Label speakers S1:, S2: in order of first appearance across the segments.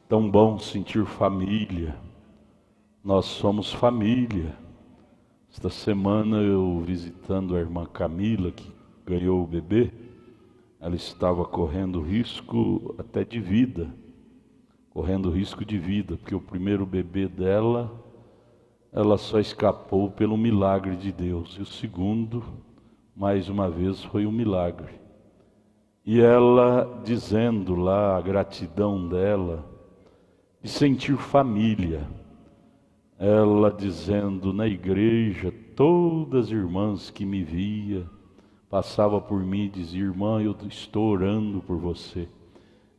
S1: Tão bom sentir família. Nós somos família. Esta semana eu visitando a irmã Camila, que ganhou o bebê, ela estava correndo risco até de vida. Correndo risco de vida, porque o primeiro bebê dela, ela só escapou pelo milagre de Deus. E o segundo, mais uma vez, foi um milagre. E ela dizendo lá a gratidão dela, de sentir família, ela dizendo na igreja, todas as irmãs que me via, passava por mim e dizia: irmã, eu estou orando por você.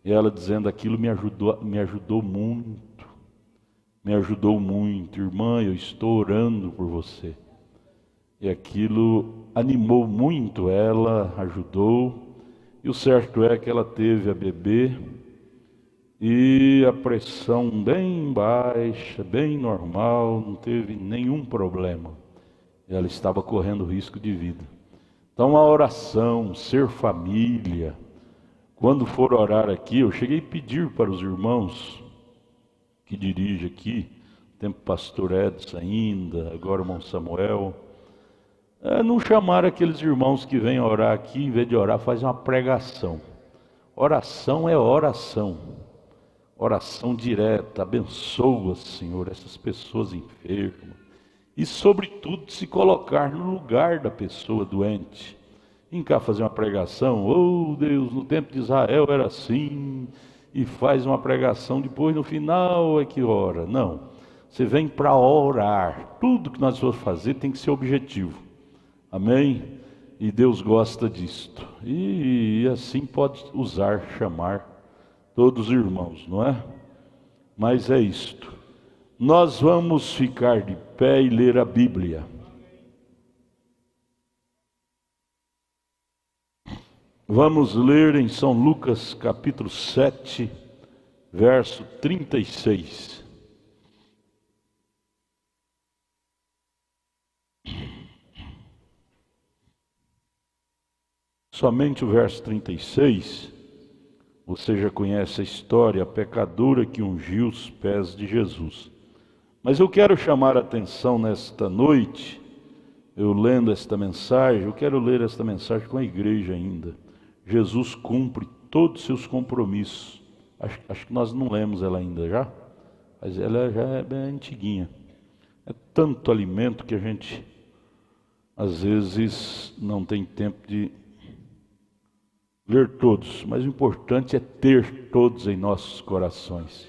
S1: E ela dizendo aquilo me ajudou muito, irmã, eu estou orando por você. E aquilo animou muito ela, ajudou, e o certo é que ela teve a bebê, e a pressão bem baixa, bem normal, não teve nenhum problema. Ela estava correndo risco de vida. Então a oração, ser família, quando for orar aqui, eu cheguei a pedir para os irmãos que dirigem aqui, tempo pastor Edson ainda, agora o irmão Samuel, não chamar aqueles irmãos que vêm orar aqui, em vez de orar, faz uma pregação. Oração é oração. Oração direta, abençoa, Senhor, essas pessoas enfermas. E, sobretudo, se colocar no lugar da pessoa doente. Vem cá fazer uma pregação, oh Deus, no tempo de Israel era assim, e faz uma pregação, depois no final é que ora. Não, você vem para orar. Tudo que nós vamos fazer tem que ser objetivo. Amém? E Deus gosta disto. E assim pode usar, chamar todos os irmãos, não é? Mas é isto. Nós vamos ficar de pé e ler a Bíblia. Vamos ler em São Lucas capítulo 7, verso 36. Somente o verso 36. Você já conhece a história, a pecadora que ungiu os pés de Jesus. Mas eu quero chamar a atenção nesta noite, eu lendo esta mensagem, eu quero ler esta mensagem com a igreja ainda. Jesus cumpre todos os seus compromissos. Acho que nós não lemos ela ainda já, mas ela já é bem antiguinha. É tanto alimento que a gente, às vezes, não tem tempo de ler todos, mas o importante é ter todos em nossos corações.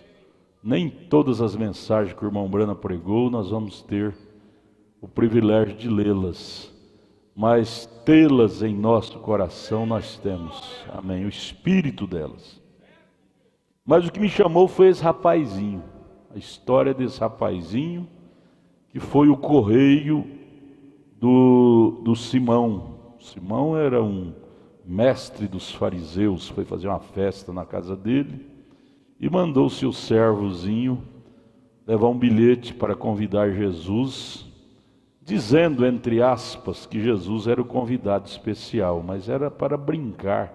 S1: Nem todas as mensagens que o irmão Brana pregou nós vamos ter o privilégio de lê-las, mas tê-las em nosso coração nós temos, amém, o espírito delas. Mas o que me chamou foi esse rapazinho, a história desse rapazinho, que foi o correio do Simão. Simão era um mestre dos fariseus, foi fazer uma festa na casa dele e mandou seu servozinho levar um bilhete para convidar Jesus, dizendo, entre aspas, que Jesus era o convidado especial, mas era para brincar,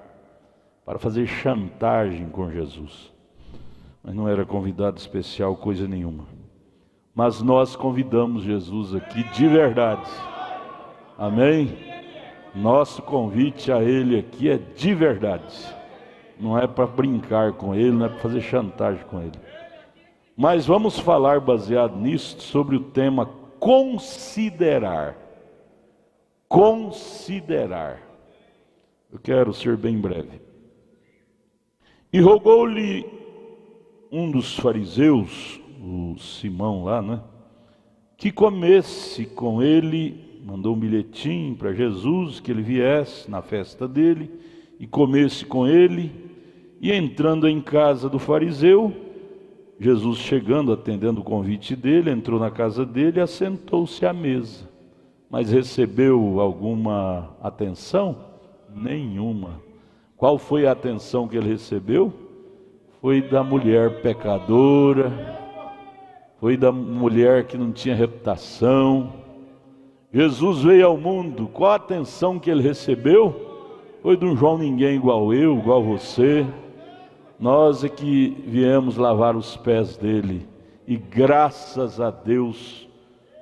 S1: para fazer chantagem com Jesus. Mas não era convidado especial coisa nenhuma. Mas nós convidamos Jesus aqui de verdade. Amém? Nosso convite a Ele aqui é de verdade. Não é para brincar com Ele, não é para fazer chantagem com Ele. Mas vamos falar, baseado nisso, sobre o tema considerar. Considerar. Eu quero ser bem breve. E rogou-lhe um dos fariseus, o Simão lá, né? Que comesse com ele. Mandou um bilhetinho para Jesus, que ele viesse na festa dele e comesse com ele. E entrando em casa do fariseu, Jesus chegando, atendendo o convite dele, entrou na casa dele e assentou-se à mesa. Mas recebeu alguma atenção? Nenhuma. Qual foi a atenção que ele recebeu? Foi da mulher pecadora, foi da mulher que não tinha reputação. Jesus veio ao mundo, qual a atenção que ele recebeu? Foi de um João ninguém igual eu, igual você. Nós é que viemos lavar os pés dele, e graças a Deus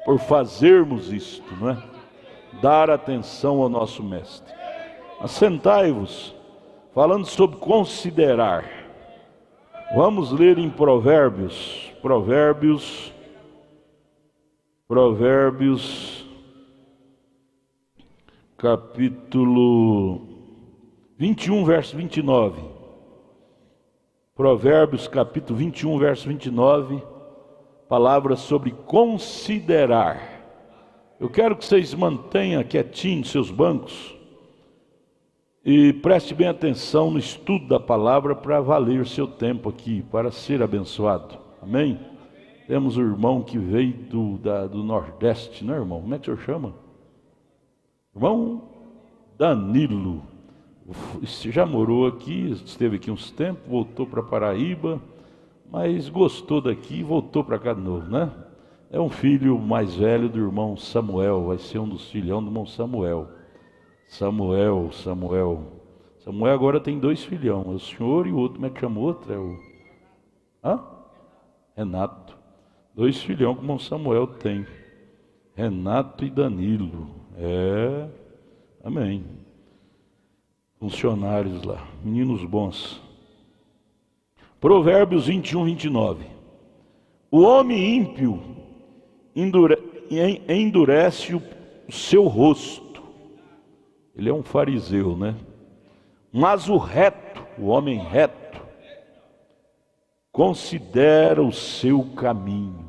S1: por fazermos isto, não é? Dar atenção ao nosso mestre. Assentai-vos, falando sobre considerar. Vamos ler em Provérbios, capítulo 21, verso 29. Provérbios, capítulo 21, verso 29, palavras sobre considerar. Eu quero que vocês mantenham quietinhos seus bancos e preste bem atenção no estudo da palavra para valer o seu tempo aqui, para ser abençoado. Amém? Temos um irmão que veio do Nordeste, não é, irmão? Como é que o senhor chama? Irmão Danilo. Você já morou aqui, esteve aqui uns tempos, voltou para Paraíba, mas gostou daqui e voltou para cá de novo, né? É um filho mais velho do irmão Samuel, vai ser um dos filhão do irmão Samuel. Samuel agora tem 2 filhão, o senhor e o outro, como é que chama o outro? É o... Renato. 2 filhão que o irmão Samuel tem. Renato e Danilo. Amém. Funcionários lá, meninos bons. Provérbios 21, 29. O homem ímpio endurece o seu rosto. Ele é um fariseu, né? Mas o reto, o homem reto, considera o seu caminho.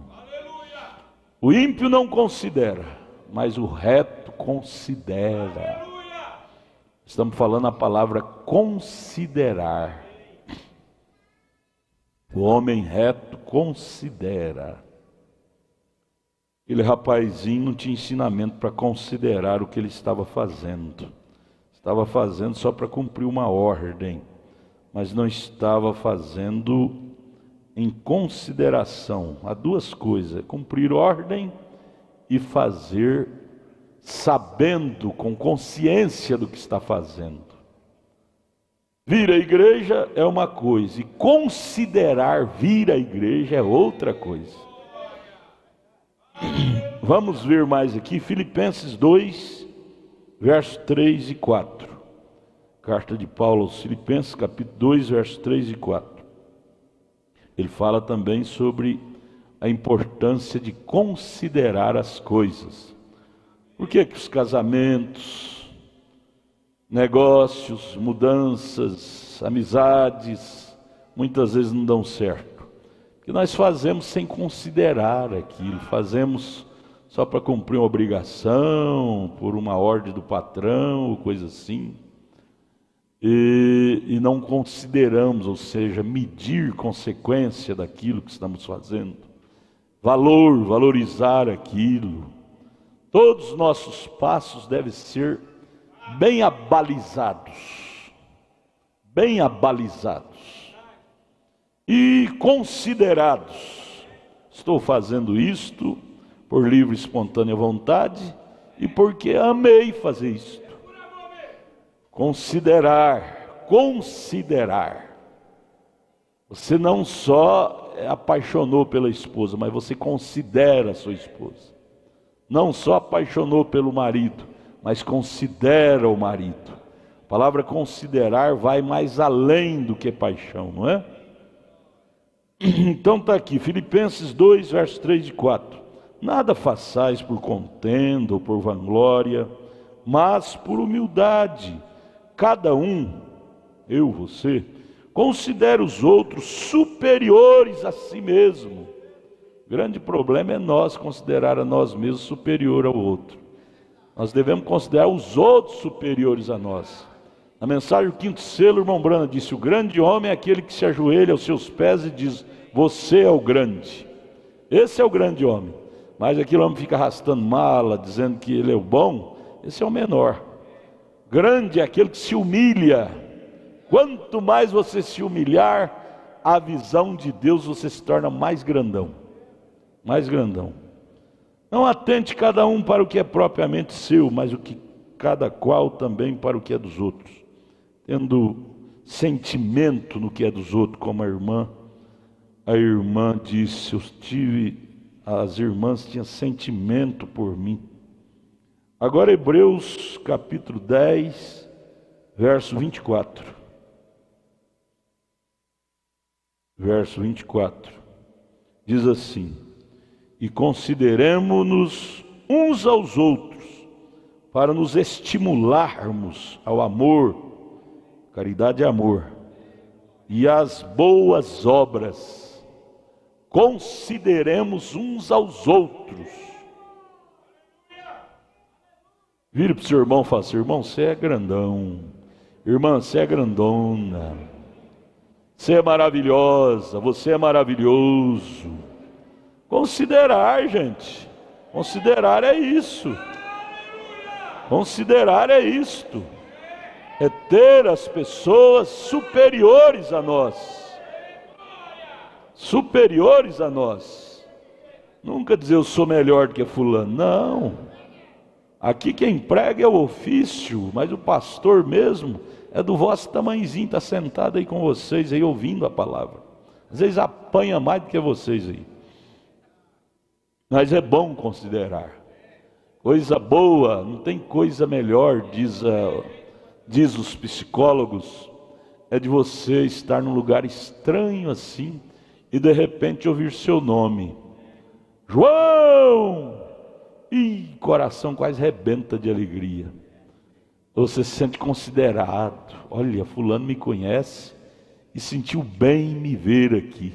S1: O ímpio não considera, mas o reto considera. Estamos falando a palavra considerar. O homem reto considera. Aquele rapazinho não tinha ensinamento para considerar o que ele estava fazendo. Estava fazendo só para cumprir uma ordem, mas não estava fazendo em consideração. Há 2 coisas: cumprir ordem e fazer sabendo, com consciência do que está fazendo. Vir à igreja é uma coisa, e considerar vir à igreja é outra coisa. Vamos ver mais aqui, Filipenses 2, versos 3 e 4. Carta de Paulo aos Filipenses, capítulo 2, versos 3 e 4. Ele fala também sobre a importância de considerar as coisas. Por que os casamentos, negócios, mudanças, amizades, muitas vezes não dão certo? Porque nós fazemos sem considerar aquilo, fazemos só para cumprir uma obrigação, por uma ordem do patrão, ou coisa assim, e não consideramos, ou seja, medir consequência daquilo que estamos fazendo, valorizar aquilo. Todos os nossos passos devem ser bem abalizados e considerados. Estou fazendo isto por livre e espontânea vontade e porque amei fazer isto. Considerar. Você não só apaixonou pela esposa, mas você considera a sua esposa. Não só apaixonou pelo marido, mas considera o marido. A palavra considerar vai mais além do que paixão, não é? Então está aqui, Filipenses 2, versos 3 e 4. Nada façais por contenda ou por vanglória, mas por humildade. Cada um, eu, você, considera os outros superiores a si mesmo. O grande problema é nós considerar a nós mesmos superior ao outro. Nós devemos considerar os outros superiores a nós. Na mensagem do 5º selo, o irmão Brana disse: o grande homem é aquele que se ajoelha aos seus pés e diz: você é o grande. Esse é o grande homem. Mas aquele homem fica arrastando mala, dizendo que ele é o bom, esse é o menor. Grande é aquele que se humilha. Quanto mais você se humilhar, a visão de Deus você se torna mais grandão. Não atente cada um para o que é propriamente seu, mas o que cada qual também para o que é dos outros. Tendo sentimento no que é dos outros, como a irmã disse, as irmãs tinham sentimento por mim. Agora Hebreus capítulo 10, verso 24. Verso 24. Diz assim: e consideremo-nos uns aos outros, para nos estimularmos ao amor, caridade é amor, e às boas obras. Consideremos uns aos outros. Vire para o seu irmão e fala assim: irmão, você é grandão. Irmã, você é grandona. Você é maravilhosa, você é maravilhoso. Considerar, gente. Considerar é isso. Considerar é isto. É ter as pessoas superiores a nós. Superiores a nós. Nunca dizer eu sou melhor do que fulano. Não. Aqui quem prega é o ofício, mas o pastor mesmo é do vosso tamanhozinho, está sentado aí com vocês, aí ouvindo a palavra. Às vezes apanha mais do que vocês aí. Mas é bom considerar. Coisa boa, não tem coisa melhor, diz os psicólogos, é de você estar num lugar estranho assim, e de repente ouvir seu nome. João! E coração quase rebenta de alegria. Você se sente considerado. Olha, fulano me conhece e sentiu bem me ver aqui.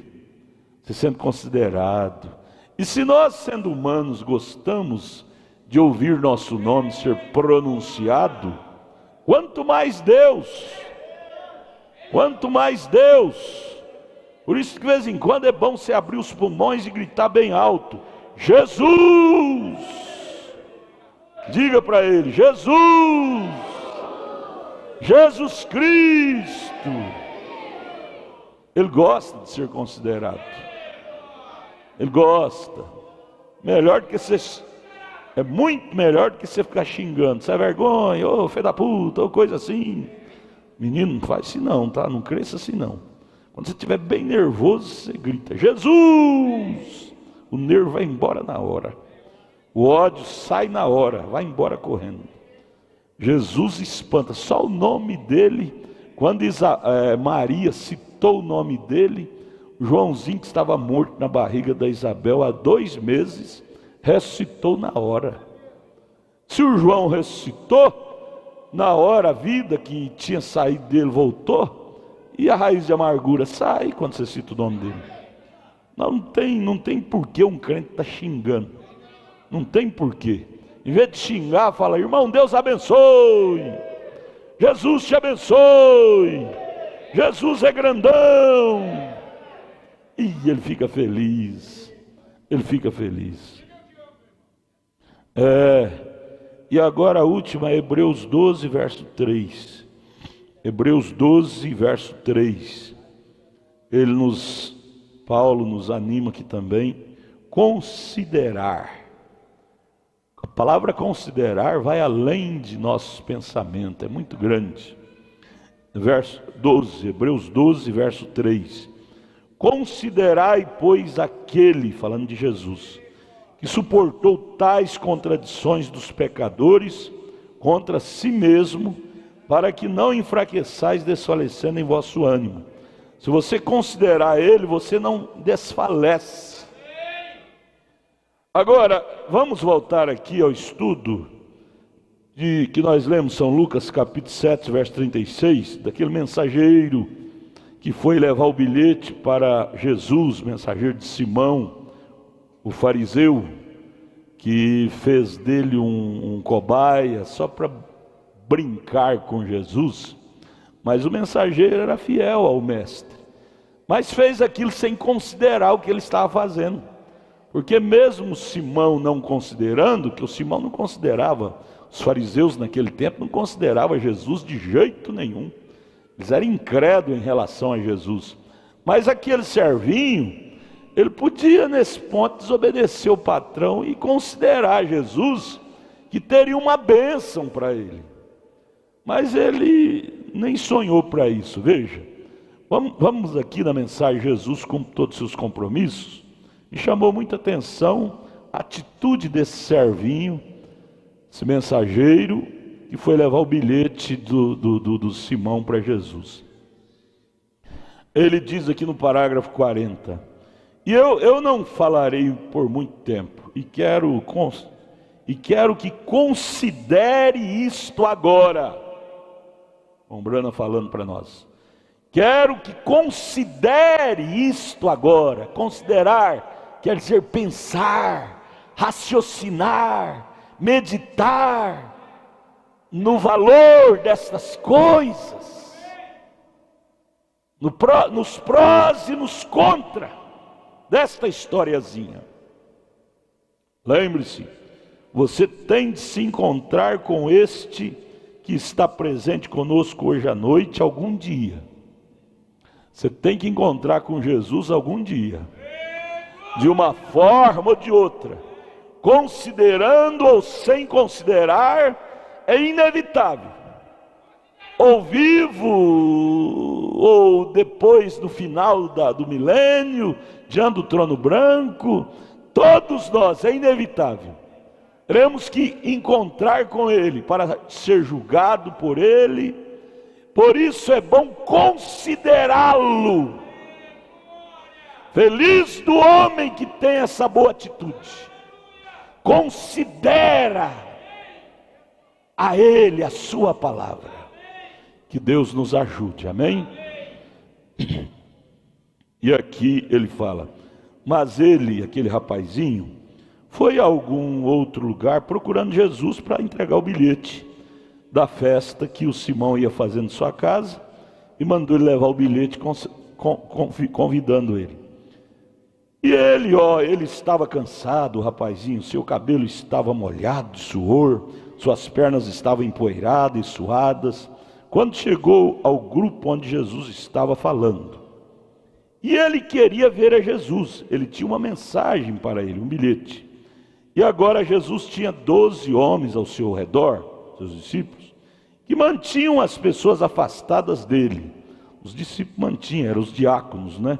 S1: Você se sente considerado. E se nós, sendo humanos, gostamos de ouvir nosso nome ser pronunciado, quanto mais Deus. Quanto mais Deus. Por isso que de vez em quando é bom você abrir os pulmões e gritar bem alto: Jesus! Diga para ele: Jesus! Jesus Cristo! Ele gosta de ser considerado. Ele gosta. Melhor do que você. É muito melhor do que você ficar xingando. Você é vergonha, ô filho da puta, ou coisa assim. Menino, não faz assim não, tá? Não cresça assim não. Quando você estiver bem nervoso, você grita: Jesus! O nervo vai embora na hora. O ódio sai na hora, vai embora correndo. Jesus espanta. Só o nome dele, quando Maria citou o nome dele, Joãozinho, que estava morto na barriga da Isabel há 2 meses, ressuscitou na hora. Se o João ressuscitou, na hora a vida que tinha saído dele voltou, e a raiz de amargura sai quando você cita o nome dele. Não tem porquê um crente estar xingando. Não tem porquê. Em vez de xingar, fala: irmão, Deus abençoe. Jesus te abençoe. Jesus é grandão. E ele fica feliz. Ele fica feliz. E agora a última, Hebreus 12, verso 3. Hebreus 12, verso 3. Paulo nos anima aqui também. Considerar. A palavra considerar vai além de nossos pensamentos, é muito grande. Verso 12, Hebreus 12, verso 3. Considerai, pois, aquele, falando de Jesus, que suportou tais contradições dos pecadores contra si mesmo, para que não enfraqueçais desfalecendo em vosso ânimo. Se você considerar ele, você não desfalece. Agora, vamos voltar aqui ao estudo que nós lemos, São Lucas capítulo 7, verso 36, daquele mensageiro que foi levar o bilhete para Jesus, mensageiro de Simão, o fariseu, que fez dele um cobaia só para brincar com Jesus. Mas o mensageiro era fiel ao mestre, mas fez aquilo sem considerar o que ele estava fazendo. Porque mesmo Simão não considerando, que o Simão não considerava, os fariseus naquele tempo não consideravam Jesus de jeito nenhum. Eles eram incrédulos em relação a Jesus. Mas aquele servinho, ele podia nesse ponto desobedecer o patrão e considerar Jesus que teria uma bênção para ele. Mas ele nem sonhou para isso. Veja, vamos aqui na mensagem Jesus com todos os seus compromissos. Me chamou muita atenção a atitude desse servinho, esse mensageiro, que foi levar o bilhete do Simão para Jesus. Ele diz aqui no parágrafo 40, e eu não falarei por muito tempo, e quero que considere isto agora. Ombrana falando para nós. Quero que considere isto agora. Considerar quer dizer pensar, raciocinar, meditar no valor destas coisas, nos prós e nos contra desta historiazinha. Lembre-se, você tem de se encontrar com este que está presente conosco hoje à noite algum dia. Você tem que encontrar com Jesus algum dia, de uma forma ou de outra, considerando ou sem considerar, é inevitável. Ou vivo, ou depois no final do milênio, diante do trono branco, todos nós, é inevitável. Teremos que encontrar com Ele para ser julgado por Ele. Por isso é bom considerá-lo. Feliz do homem que tem essa boa atitude. Considera a Ele a sua palavra. Que Deus nos ajude, amém? E aqui ele fala, mas ele, aquele rapazinho, foi a algum outro lugar procurando Jesus para entregar o bilhete da festa que o Simão ia fazer em sua casa, e mandou ele levar o bilhete convidando ele. E ele estava cansado, o rapazinho, seu cabelo estava molhado de suor, suas pernas estavam empoeiradas e suadas, quando chegou ao grupo onde Jesus estava falando. E ele queria ver a Jesus, ele tinha uma mensagem para ele, um bilhete. E agora Jesus tinha 12 homens ao seu redor, seus discípulos, que mantinham as pessoas afastadas dele. Os discípulos mantinham, eram os diáconos, né?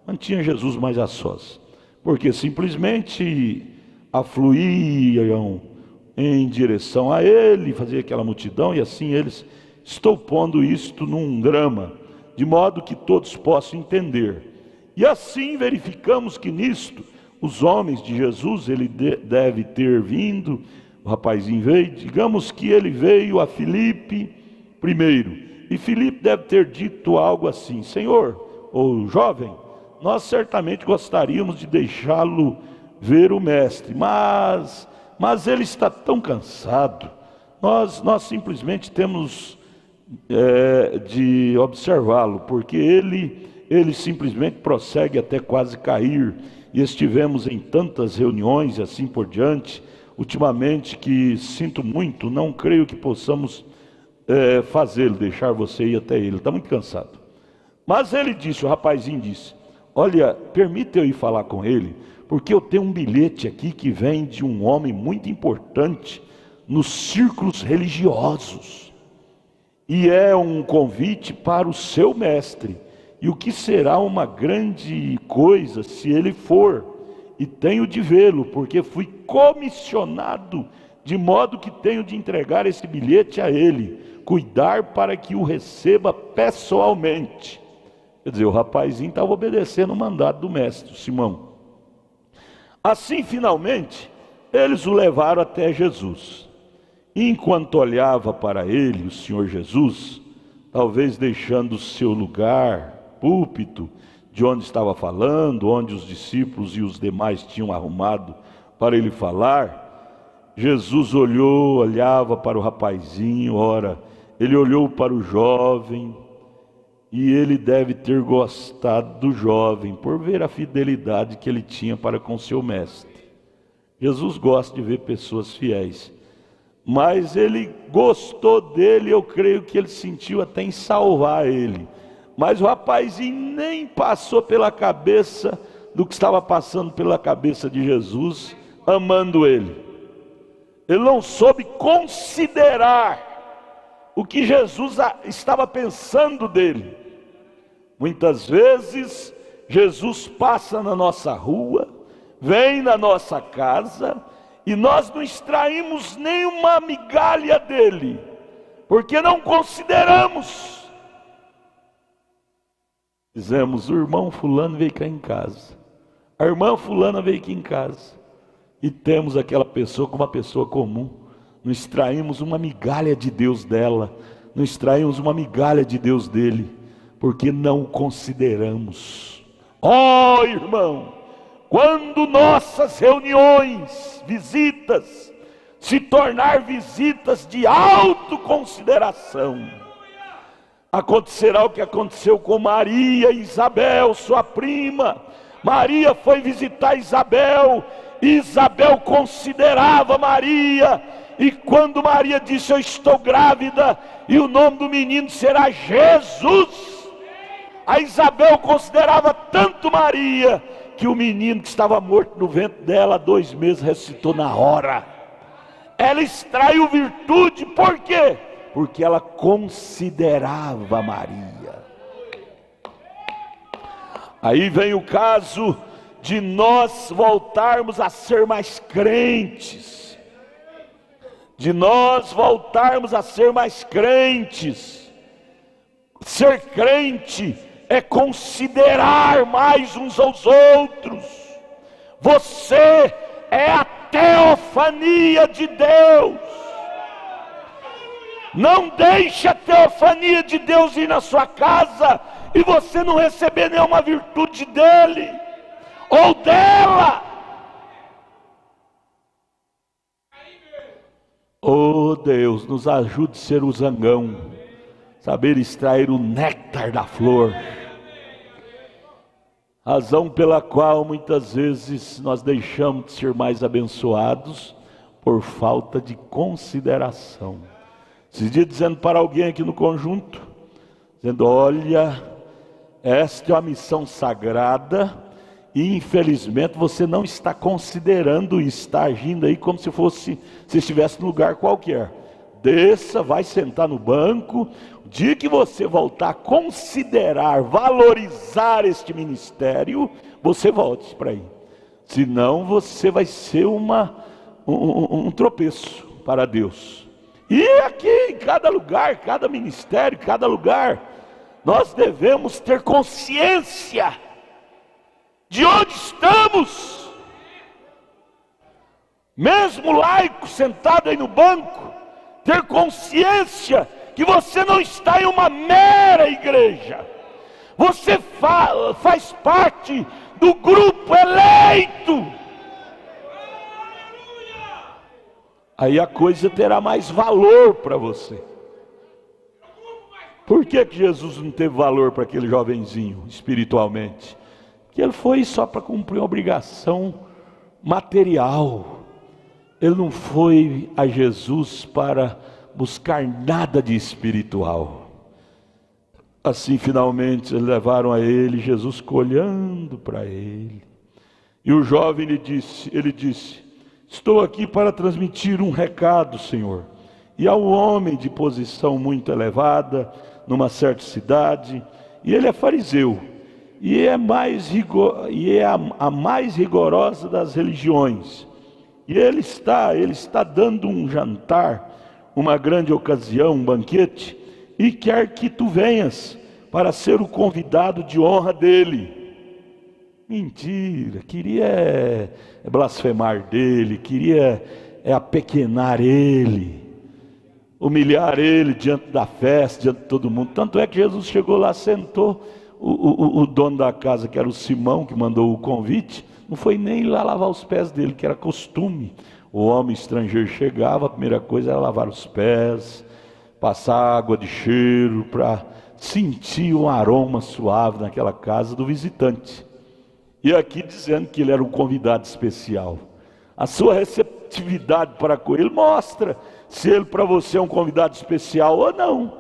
S1: Mantinham Jesus mais a sós, porque simplesmente afluíam em direção a ele, fazia aquela multidão, e assim eles, estou pondo isto num drama, de modo que todos possam entender. E assim verificamos que nisto, os homens de Jesus, ele deve ter vindo, o rapazinho veio, digamos que ele veio a Filipe primeiro, e Filipe deve ter dito algo assim, Senhor, ou jovem, nós certamente gostaríamos de deixá-lo ver o mestre, mas ele está tão cansado, nós simplesmente temos de observá-lo, porque ele simplesmente prossegue até quase cair, e estivemos em tantas reuniões e assim por diante, ultimamente, que sinto muito, não creio que possamos fazê-lo, deixar você ir até ele, está muito cansado. Mas ele disse, o rapazinho disse, olha, permita eu ir falar com ele, porque eu tenho um bilhete aqui que vem de um homem muito importante nos círculos religiosos, e é um convite para o seu mestre, e o que será uma grande coisa se ele for, e tenho de vê-lo, porque fui comissionado, de modo que tenho de entregar esse bilhete a ele, cuidar para que o receba pessoalmente. Quer dizer, o rapazinho estava obedecendo o mandato do mestre, Simão. Assim, finalmente, eles o levaram até Jesus. E enquanto olhava para ele, o Senhor Jesus, talvez deixando o seu lugar, púlpito, de onde estava falando, onde os discípulos e os demais tinham arrumado para ele falar, Jesus olhava para o rapazinho, ora, ele olhou para o jovem, e ele deve ter gostado do jovem, por ver a fidelidade que ele tinha para com seu mestre. Jesus gosta de ver pessoas fiéis, mas ele gostou dele, eu creio que ele sentiu até em salvar ele. Mas o rapazinho nem passou pela cabeça do que estava passando pela cabeça de Jesus, amando ele. Ele não soube considerar o que Jesus estava pensando dele. Muitas vezes Jesus passa na nossa rua, vem na nossa casa, e nós não extraímos nenhuma migalha dele, porque não consideramos. Dizemos: o irmão fulano veio cá em casa, a irmã fulana veio aqui em casa, e temos aquela pessoa como uma pessoa comum. Não extraímos uma migalha de Deus dela, não extraímos uma migalha de Deus dele, porque não consideramos. Oh, irmão, quando nossas reuniões, visitas, se tornar visitas de autoconsideração, acontecerá o que aconteceu com Maria e Isabel, sua prima. Maria foi visitar Isabel, e Isabel considerava Maria, e quando Maria disse: eu estou grávida, e o nome do menino será Jesus, a Isabel considerava tanto Maria, que o menino que estava morto no ventre dela há 2 meses ressuscitou na hora. Ela extraiu virtude, por quê? Porque ela considerava Maria. Aí vem o caso de nós voltarmos a ser mais crentes, de nós voltarmos a ser mais crentes. Ser crente é considerar mais uns aos outros. Você é a teofania de Deus. Não deixe a teofania de Deus ir na sua casa e você não receber nenhuma virtude dele ou dela. Oh Deus, nos ajude a ser o zangão, saber extrair o néctar da flor. Razão pela qual muitas vezes nós deixamos de ser mais abençoados por falta de consideração. Esses dias dizendo para alguém aqui no conjunto, dizendo: olha, esta é uma missão sagrada e infelizmente você não está considerando isso, está agindo aí como se estivesse num lugar qualquer. Desça, vai sentar no banco. O dia que você voltar a considerar, valorizar este ministério, você volte para aí. Senão você vai ser um tropeço para Deus. E aqui em cada lugar, cada ministério, cada lugar, nós devemos ter consciência de onde estamos. Mesmo laico sentado aí no banco, ter consciência que você não está em uma mera igreja, você faz parte do grupo eleito. Aí a coisa terá mais valor para você. Por que Jesus não teve valor para aquele jovenzinho espiritualmente? Porque ele foi só para cumprir uma obrigação material. Ele não foi a Jesus para buscar nada de espiritual. Assim finalmente eles levaram a ele, Jesus ficou olhando para ele. E o jovem ele disse: estou aqui para transmitir um recado, Senhor. E há um homem de posição muito elevada, numa certa cidade, e ele é fariseu, e é a mais rigorosa das religiões. E ele está dando um jantar, uma grande ocasião, um banquete, e quer que tu venhas para ser o convidado de honra dele. Mentira, queria blasfemar dele, queria apequenar ele, humilhar ele diante da festa, diante de todo mundo. Tanto é que Jesus chegou lá, sentou, o dono da casa, que era o Simão, que mandou o convite, não foi nem lá lavar os pés dele, que era costume. O homem estrangeiro chegava, a primeira coisa era lavar os pés, passar água de cheiro, para sentir um aroma suave naquela casa do visitante. E aqui dizendo que ele era um convidado especial. A sua receptividade para com ele mostra se ele para você é um convidado especial ou não.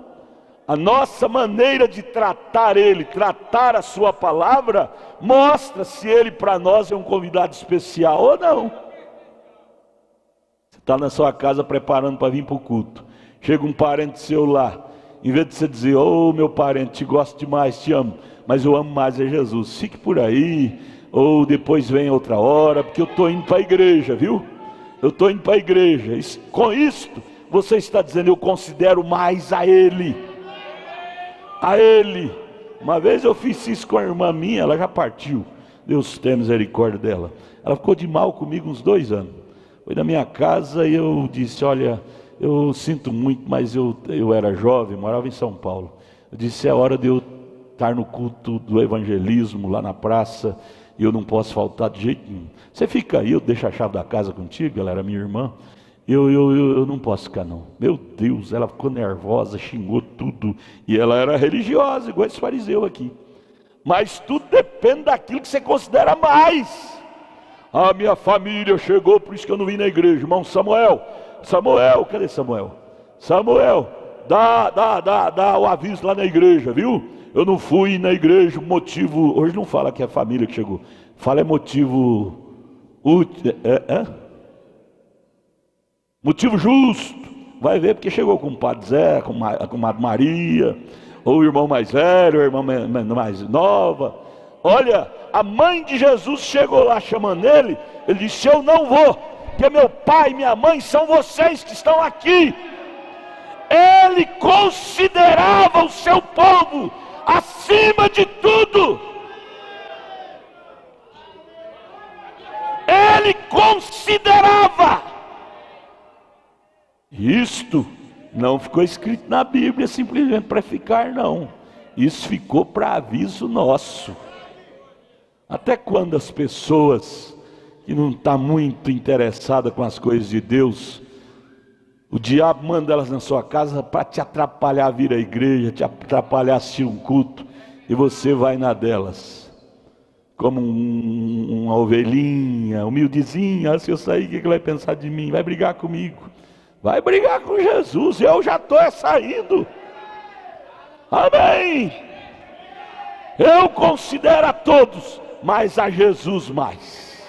S1: A nossa maneira de tratar ele, tratar a sua palavra, mostra se ele para nós é um convidado especial ou não. Você está na sua casa preparando para vir para o culto. Chega um parente seu lá, em vez de você dizer: ô meu parente, te gosto demais, te amo, mas eu amo mais é Jesus, fique por aí, ou depois vem outra hora, porque eu estou indo para a igreja, viu? Eu estou indo para a igreja. Com isto, você está dizendo: eu considero mais a Ele. A Ele. Uma vez eu fiz isso com a irmã minha, ela já partiu, Deus tenha misericórdia dela. Ela ficou de mal comigo uns 2 anos. Foi na minha casa e eu disse: olha, eu sinto muito, mas eu era jovem, morava em São Paulo. Eu disse: é hora de eu estar no culto do evangelismo lá na praça, e eu não posso faltar de jeito nenhum. Você fica aí, eu deixo a chave da casa contigo. Ela era minha irmã. Eu não posso ficar não. Meu Deus, ela ficou nervosa, xingou tudo. E ela era religiosa, igual esse fariseu aqui. Mas tudo depende daquilo que você considera mais. A minha família chegou, por isso que eu não vim na igreja. Irmão Samuel, cadê Samuel? Samuel, dá o aviso lá na igreja, viu? Eu não fui na igreja, motivo... Hoje não fala que é a família que chegou. Fala é motivo... Motivo justo. Vai ver porque chegou com o Padre Zé, com a Madre Maria, ou o irmão mais velho, ou a irmã mais nova. Olha, a mãe de Jesus chegou lá chamando ele. Ele disse: eu não vou, porque meu pai e minha mãe são vocês que estão aqui. Ele considerava o seu povo acima de tudo. Ele considerava. Isto não ficou escrito na Bíblia simplesmente para ficar, não. Isso ficou para aviso nosso. Até quando as pessoas que não estão muito interessadas com as coisas de Deus, o diabo manda elas na sua casa para te atrapalhar a vir à igreja, te atrapalhar a assistir um culto, e você vai na delas, como uma ovelhinha, humildezinha. Se eu sair, o que ele vai pensar de mim? Vai brigar comigo. Vai brigar com Jesus, eu já estou saindo. Amém. Eu considero a todos, mas a Jesus mais.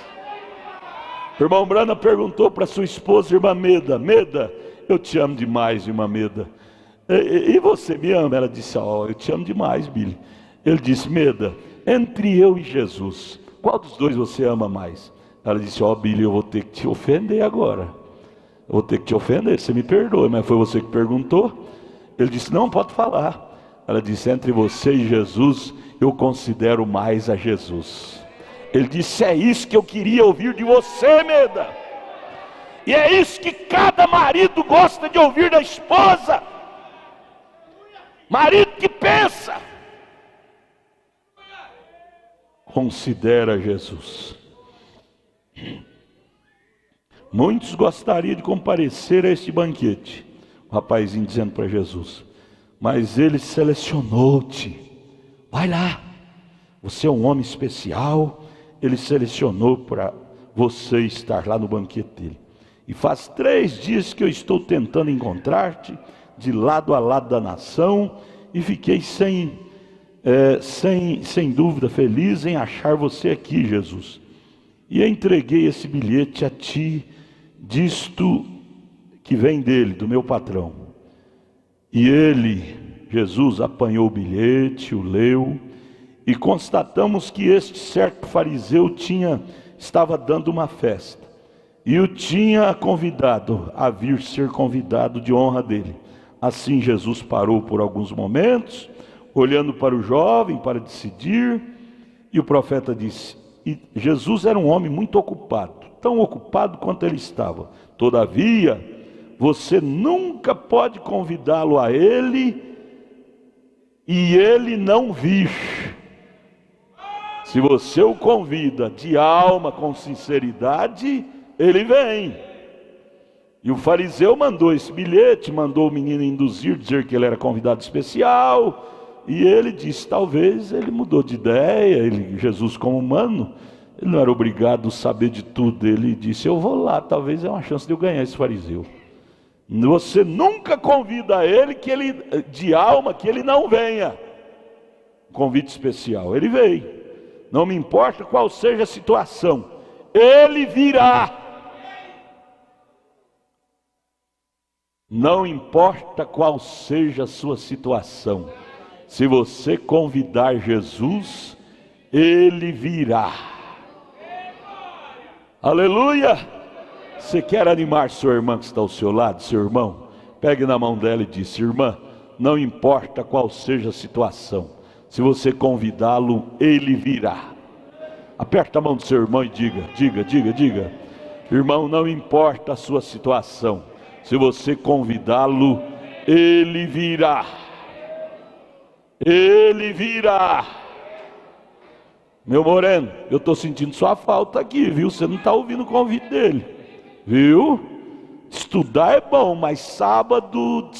S1: O irmão Brana perguntou para sua esposa, irmã Meda: Meda, eu te amo demais, irmã Meda. E você me ama? Ela disse: eu te amo demais, Billy. Ele disse: Meda, entre eu e Jesus, qual dos dois você ama mais? Ela disse: Billy, eu vou ter que te ofender agora. Eu vou ter que te ofender, você me perdoe, mas foi você que perguntou. Ele disse: não, pode falar. Ela disse: entre você e Jesus, eu considero mais a Jesus. Ele disse: é isso que eu queria ouvir de você, Meda. E é isso que cada marido gosta de ouvir da esposa. Marido que pensa, considera Jesus. Muitos gostariam de comparecer a este banquete. O rapazinho dizendo para Jesus: mas ele selecionou-te. Vai lá, você é um homem especial. Ele selecionou para você estar lá no banquete dele. E faz 3 dias que eu estou tentando encontrar-te, de lado a lado da nação, e fiquei sem dúvida feliz em achar você aqui, Jesus. E eu entreguei esse bilhete a ti, disto que vem dele, do meu patrão. E ele, Jesus, apanhou o bilhete, o leu, e constatamos que este certo fariseu estava dando uma festa, e o tinha convidado a vir ser convidado de honra dele. Assim Jesus parou por alguns momentos, olhando para o jovem para decidir, e o profeta disse... E Jesus era um homem muito ocupado, tão ocupado quanto ele estava. Todavia, você nunca pode convidá-lo a ele e ele não vir. Se você o convida de alma, com sinceridade, ele vem. E o fariseu mandou esse bilhete, mandou o menino induzir, dizer que ele era convidado especial. E ele disse: talvez ele mudou de ideia. Jesus, como humano, ele não era obrigado a saber de tudo. Ele disse: eu vou lá, talvez é uma chance de eu ganhar esse fariseu. Você nunca convida ele, de alma, que ele não venha. Convite especial, ele veio. Não me importa qual seja a situação, ele virá. Não importa qual seja a sua situação, se você convidar Jesus, Ele virá. Aleluia! Você quer animar sua irmã que está ao seu lado, seu irmão? Pegue na mão dela e diz: irmã, não importa qual seja a situação, se você convidá-lo, ele virá. Aperta a mão do seu irmão e diga: irmão, não importa a sua situação, se você convidá-lo, ele virá. Ele virá. Meu moreno, eu estou sentindo sua falta aqui, viu? Você não está ouvindo o convite dele, viu? Estudar é bom, mas sábado,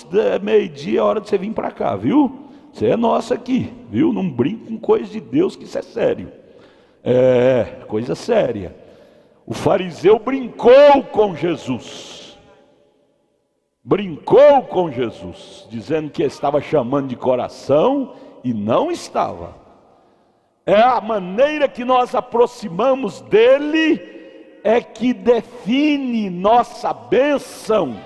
S1: meio-dia, é hora de você vir para cá, viu? Você é nosso aqui, viu? Não brinque com coisa de Deus, que isso é sério. É, coisa séria. O fariseu brincou com Jesus. Brincou com Jesus, dizendo que estava chamando de coração e não estava. É a maneira que nós aproximamos dele é que define nossa bênção.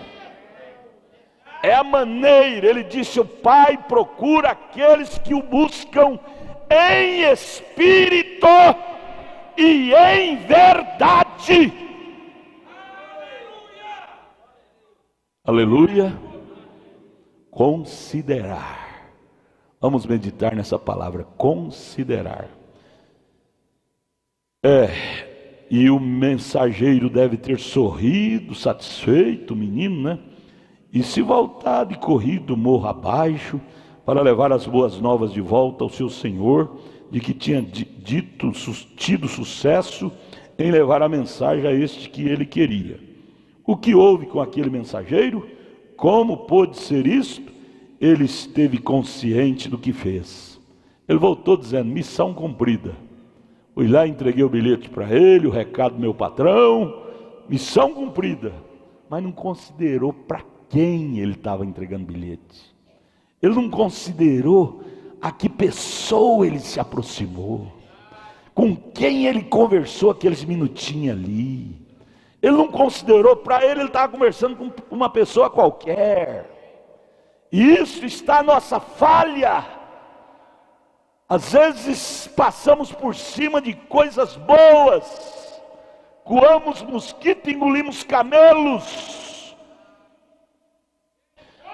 S1: É a maneira, ele disse: o Pai procura aqueles que o buscam em espírito e em verdade. Aleluia. Considerar. Vamos meditar nessa palavra, considerar. E o mensageiro deve ter sorrido, satisfeito, o menino, né? E se voltar de corrido morro abaixo, para levar as boas novas de volta ao seu senhor, de que tinha tido sucesso em levar a mensagem a este que ele queria. O que houve com aquele mensageiro? Como pôde ser isto? Ele esteve consciente do que fez. Ele voltou dizendo: missão cumprida. Fui lá, entreguei o bilhete para ele, o recado do meu patrão, missão cumprida. Mas não considerou para quem ele estava entregando bilhete. Ele não considerou a que pessoa ele se aproximou, com quem ele conversou aqueles minutinhos ali. Ele não considerou, para ele estava conversando com uma pessoa qualquer. E isso está a nossa falha. Às vezes passamos por cima de coisas boas, coamos mosquito e engolimos camelos.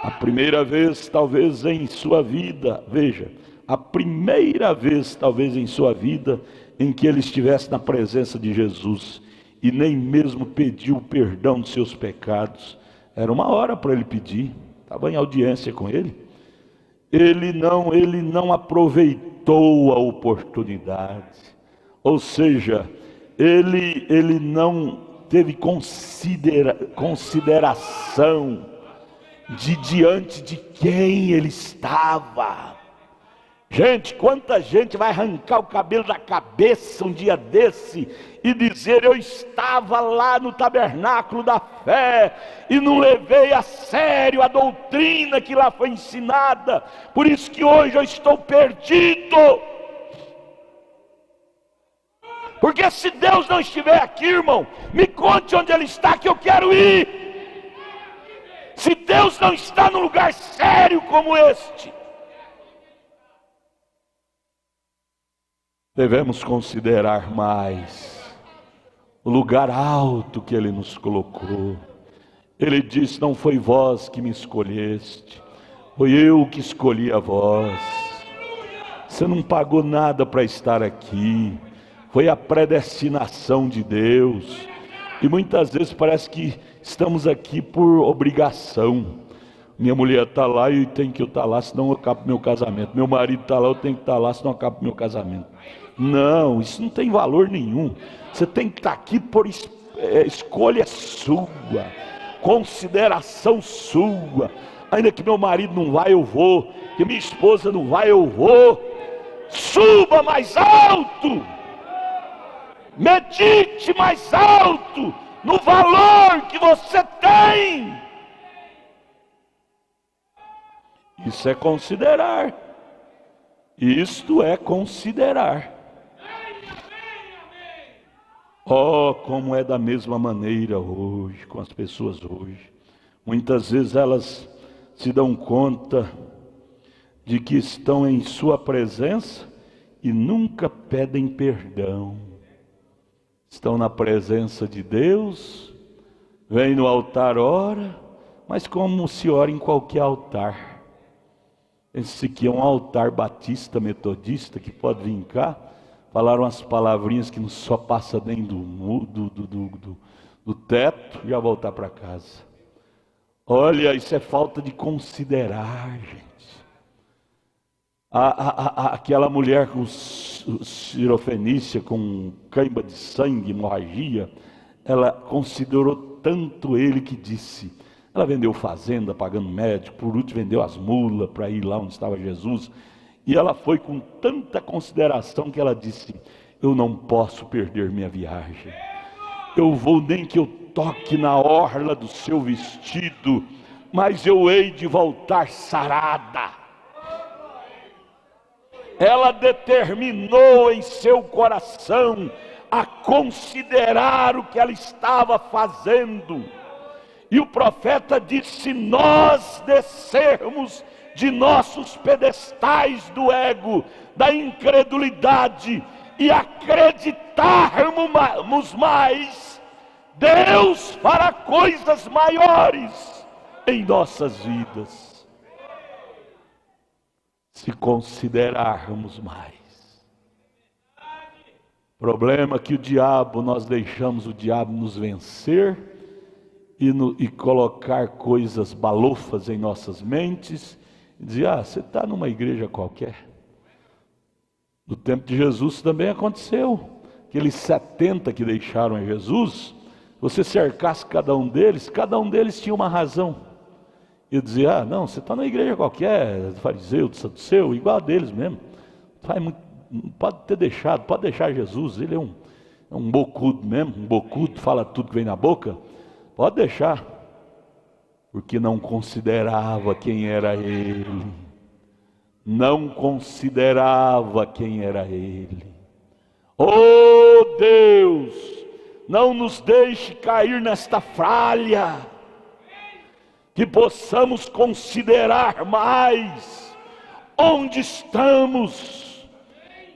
S1: A primeira vez talvez em sua vida, veja, a primeira vez talvez em sua vida em que ele estivesse na presença de Jesus e nem mesmo pediu o perdão dos seus pecados. Era uma hora para ele pedir, estava em audiência com ele. Ele não aproveitou a oportunidade, ou seja, ele não teve consideração de diante de quem ele estava. Gente, quanta gente vai arrancar o cabelo da cabeça um dia desse e dizer: eu estava lá no tabernáculo da fé e não levei a sério a doutrina que lá foi ensinada, por isso que hoje eu estou perdido. Porque se Deus não estiver aqui, irmão, me conte onde Ele está, que eu quero ir. Se Deus não está num lugar sério como este, devemos considerar mais o lugar alto que Ele nos colocou. Ele disse: não foi vós que me escolheste, foi eu que escolhi a vós. Você não pagou nada para estar aqui, foi a predestinação de Deus. E muitas vezes parece que estamos aqui por obrigação. Minha mulher está lá e eu tenho que estar lá, senão eu acabo meu casamento. Meu marido está lá, eu tenho que estar lá, senão eu acabo meu casamento. Não, isso não tem valor nenhum. Você tem que estar aqui por escolha sua, consideração sua. Ainda que meu marido não vai, eu vou. Que minha esposa não vai, eu vou. Suba mais alto. Medite mais alto no valor que você tem. Isso é considerar. Isto é considerar. Oh, como é da mesma maneira hoje, com as pessoas hoje. Muitas vezes elas se dão conta de que estão em sua presença e nunca pedem perdão. Estão na presença de Deus, vêm no altar, ora, mas como se ora em qualquer altar. Esse aqui é um altar batista, metodista, que pode vir cá, falar umas palavrinhas que só passa dentro do teto e já voltar para casa. Olha, isso é falta de considerar, gente. Aquela mulher com cirofenícia, com cãibra de sangue, hemorragia, ela considerou tanto ele que disse, ela vendeu fazenda, pagando médico, por último vendeu as mulas para ir lá onde estava Jesus, e ela foi com tanta consideração que ela disse, eu não posso perder minha viagem, eu vou nem que eu toque na orla do seu vestido, mas eu hei de voltar sarada. Ela determinou em seu coração a considerar o que ela estava fazendo. E o profeta disse, se nós descermos de nossos pedestais do ego, da incredulidade, e acreditarmos mais, Deus fará coisas maiores em nossas vidas. Se considerarmos mais. Problema que nós deixamos o diabo nos vencer e colocar coisas balofas em nossas mentes e dizer, você está numa igreja qualquer. No tempo de Jesus também aconteceu. Aqueles 70 que deixaram Jesus, você cercasse cada um deles tinha uma razão. E dizia, não, você está na igreja qualquer, fariseu, saduceu, igual a deles mesmo. Pode deixar Jesus, ele é um bocudo mesmo, um bocudo, fala tudo que vem na boca. Pode deixar, porque não considerava quem era ele. Não considerava quem era ele. Oh Deus, não nos deixe cair nesta falha. Que possamos considerar mais onde estamos,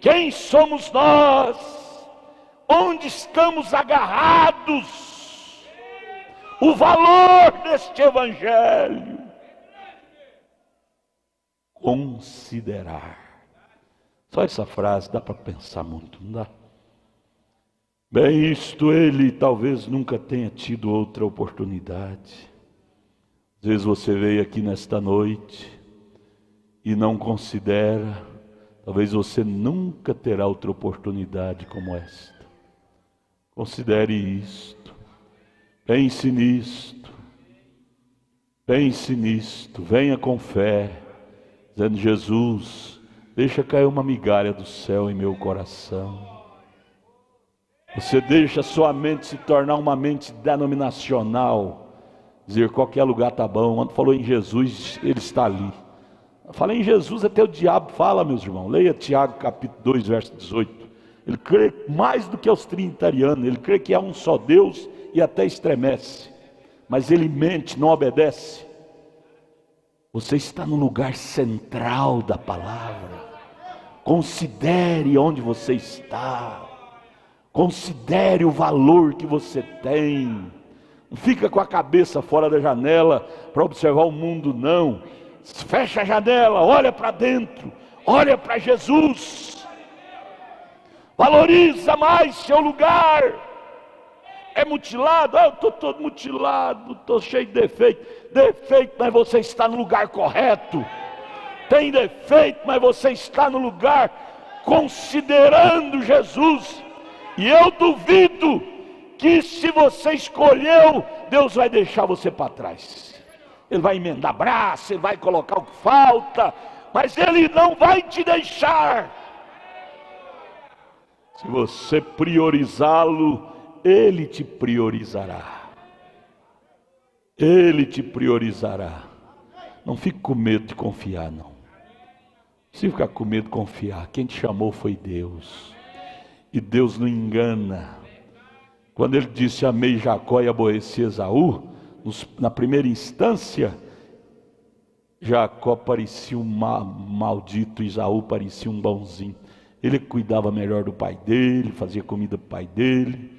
S1: quem somos nós, onde estamos agarrados, o valor deste evangelho. Considerar. Só essa frase dá para pensar muito, não dá? Bem, isto ele talvez nunca tenha tido outra oportunidade. Às vezes você veio aqui nesta noite e não considera, talvez você nunca terá outra oportunidade como esta. Considere isto, pense nisto, venha com fé, dizendo, Jesus, deixa cair uma migalha do céu em meu coração. Você deixa sua mente se tornar uma mente denominacional, dizer qualquer lugar está bom. Quando falou em Jesus, ele está ali. Falei em Jesus, até o diabo fala, meus irmãos. Leia Tiago capítulo 2, verso 18. Ele crê mais do que os trinitarianos, ele crê que há um só Deus e até estremece, mas ele mente, não obedece. Você está no lugar central da palavra. Considere onde você está, considere o valor que você tem. Não fica com a cabeça fora da janela para observar o mundo, não. Fecha a janela, olha para dentro, olha para Jesus. Valoriza mais seu lugar. É mutilado? Eu estou todo mutilado, estou cheio de defeito. Defeito, mas você está no lugar correto. Tem defeito, mas você está no lugar considerando Jesus. E eu duvido que se você escolheu, Deus vai deixar você para trás. Ele vai emendar braço, ele vai colocar o que falta, mas ele não vai te deixar. Se você priorizá-lo, ele te priorizará. Ele te priorizará. Não fique com medo de confiar, não. Se ficar com medo de confiar, quem te chamou foi Deus. E Deus não engana. Quando ele disse, amei Jacó e aborreci Esaú, Na primeira instância, Jacó parecia um maldito, Esaú parecia um bonzinho. Ele cuidava melhor do pai dele, fazia comida para o pai dele.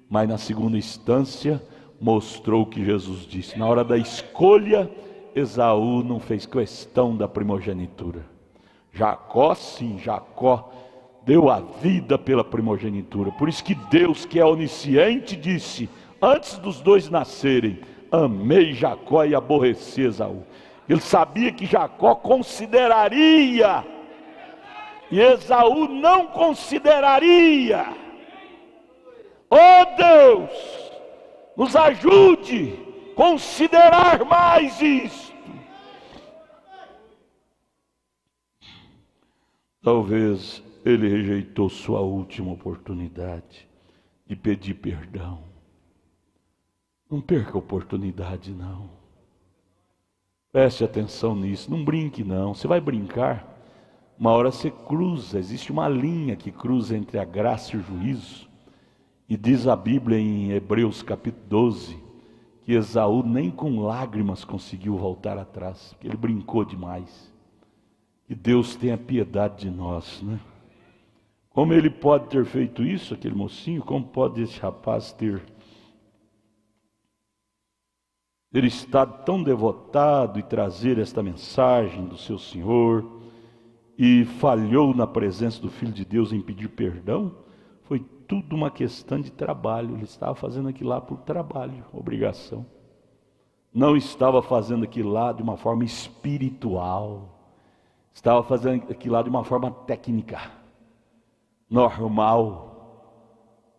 S1: Mas na segunda instância, mostrou o que Jesus disse. Na hora da escolha, Esaú não fez questão da primogenitura. Jacó sim, Jacó deu a vida pela primogenitura. Por isso que Deus, que é onisciente, disse, antes dos dois nascerem, amei Jacó e aborreci Esaú. Ele sabia que Jacó consideraria, e Esaú não consideraria. Oh Deus, nos ajude a considerar mais isto. Talvez ele rejeitou sua última oportunidade de pedir perdão. Não perca a oportunidade, não. Preste atenção nisso, não brinque não. Você vai brincar, uma hora você cruza, existe uma linha que cruza entre a graça e o juízo. E diz a Bíblia em Hebreus capítulo 12, que Esaú nem com lágrimas conseguiu voltar atrás, porque ele brincou demais. Que Deus tenha piedade de nós, né? Como ele pode ter feito isso, aquele mocinho? Como pode esse rapaz ter estado tão devotado e trazer esta mensagem do seu Senhor e falhou na presença do Filho de Deus em pedir perdão? Foi tudo uma questão de trabalho. Ele estava fazendo aquilo lá por trabalho, obrigação. Não estava fazendo aquilo lá de uma forma espiritual. Estava fazendo aquilo lá de uma forma técnica, normal.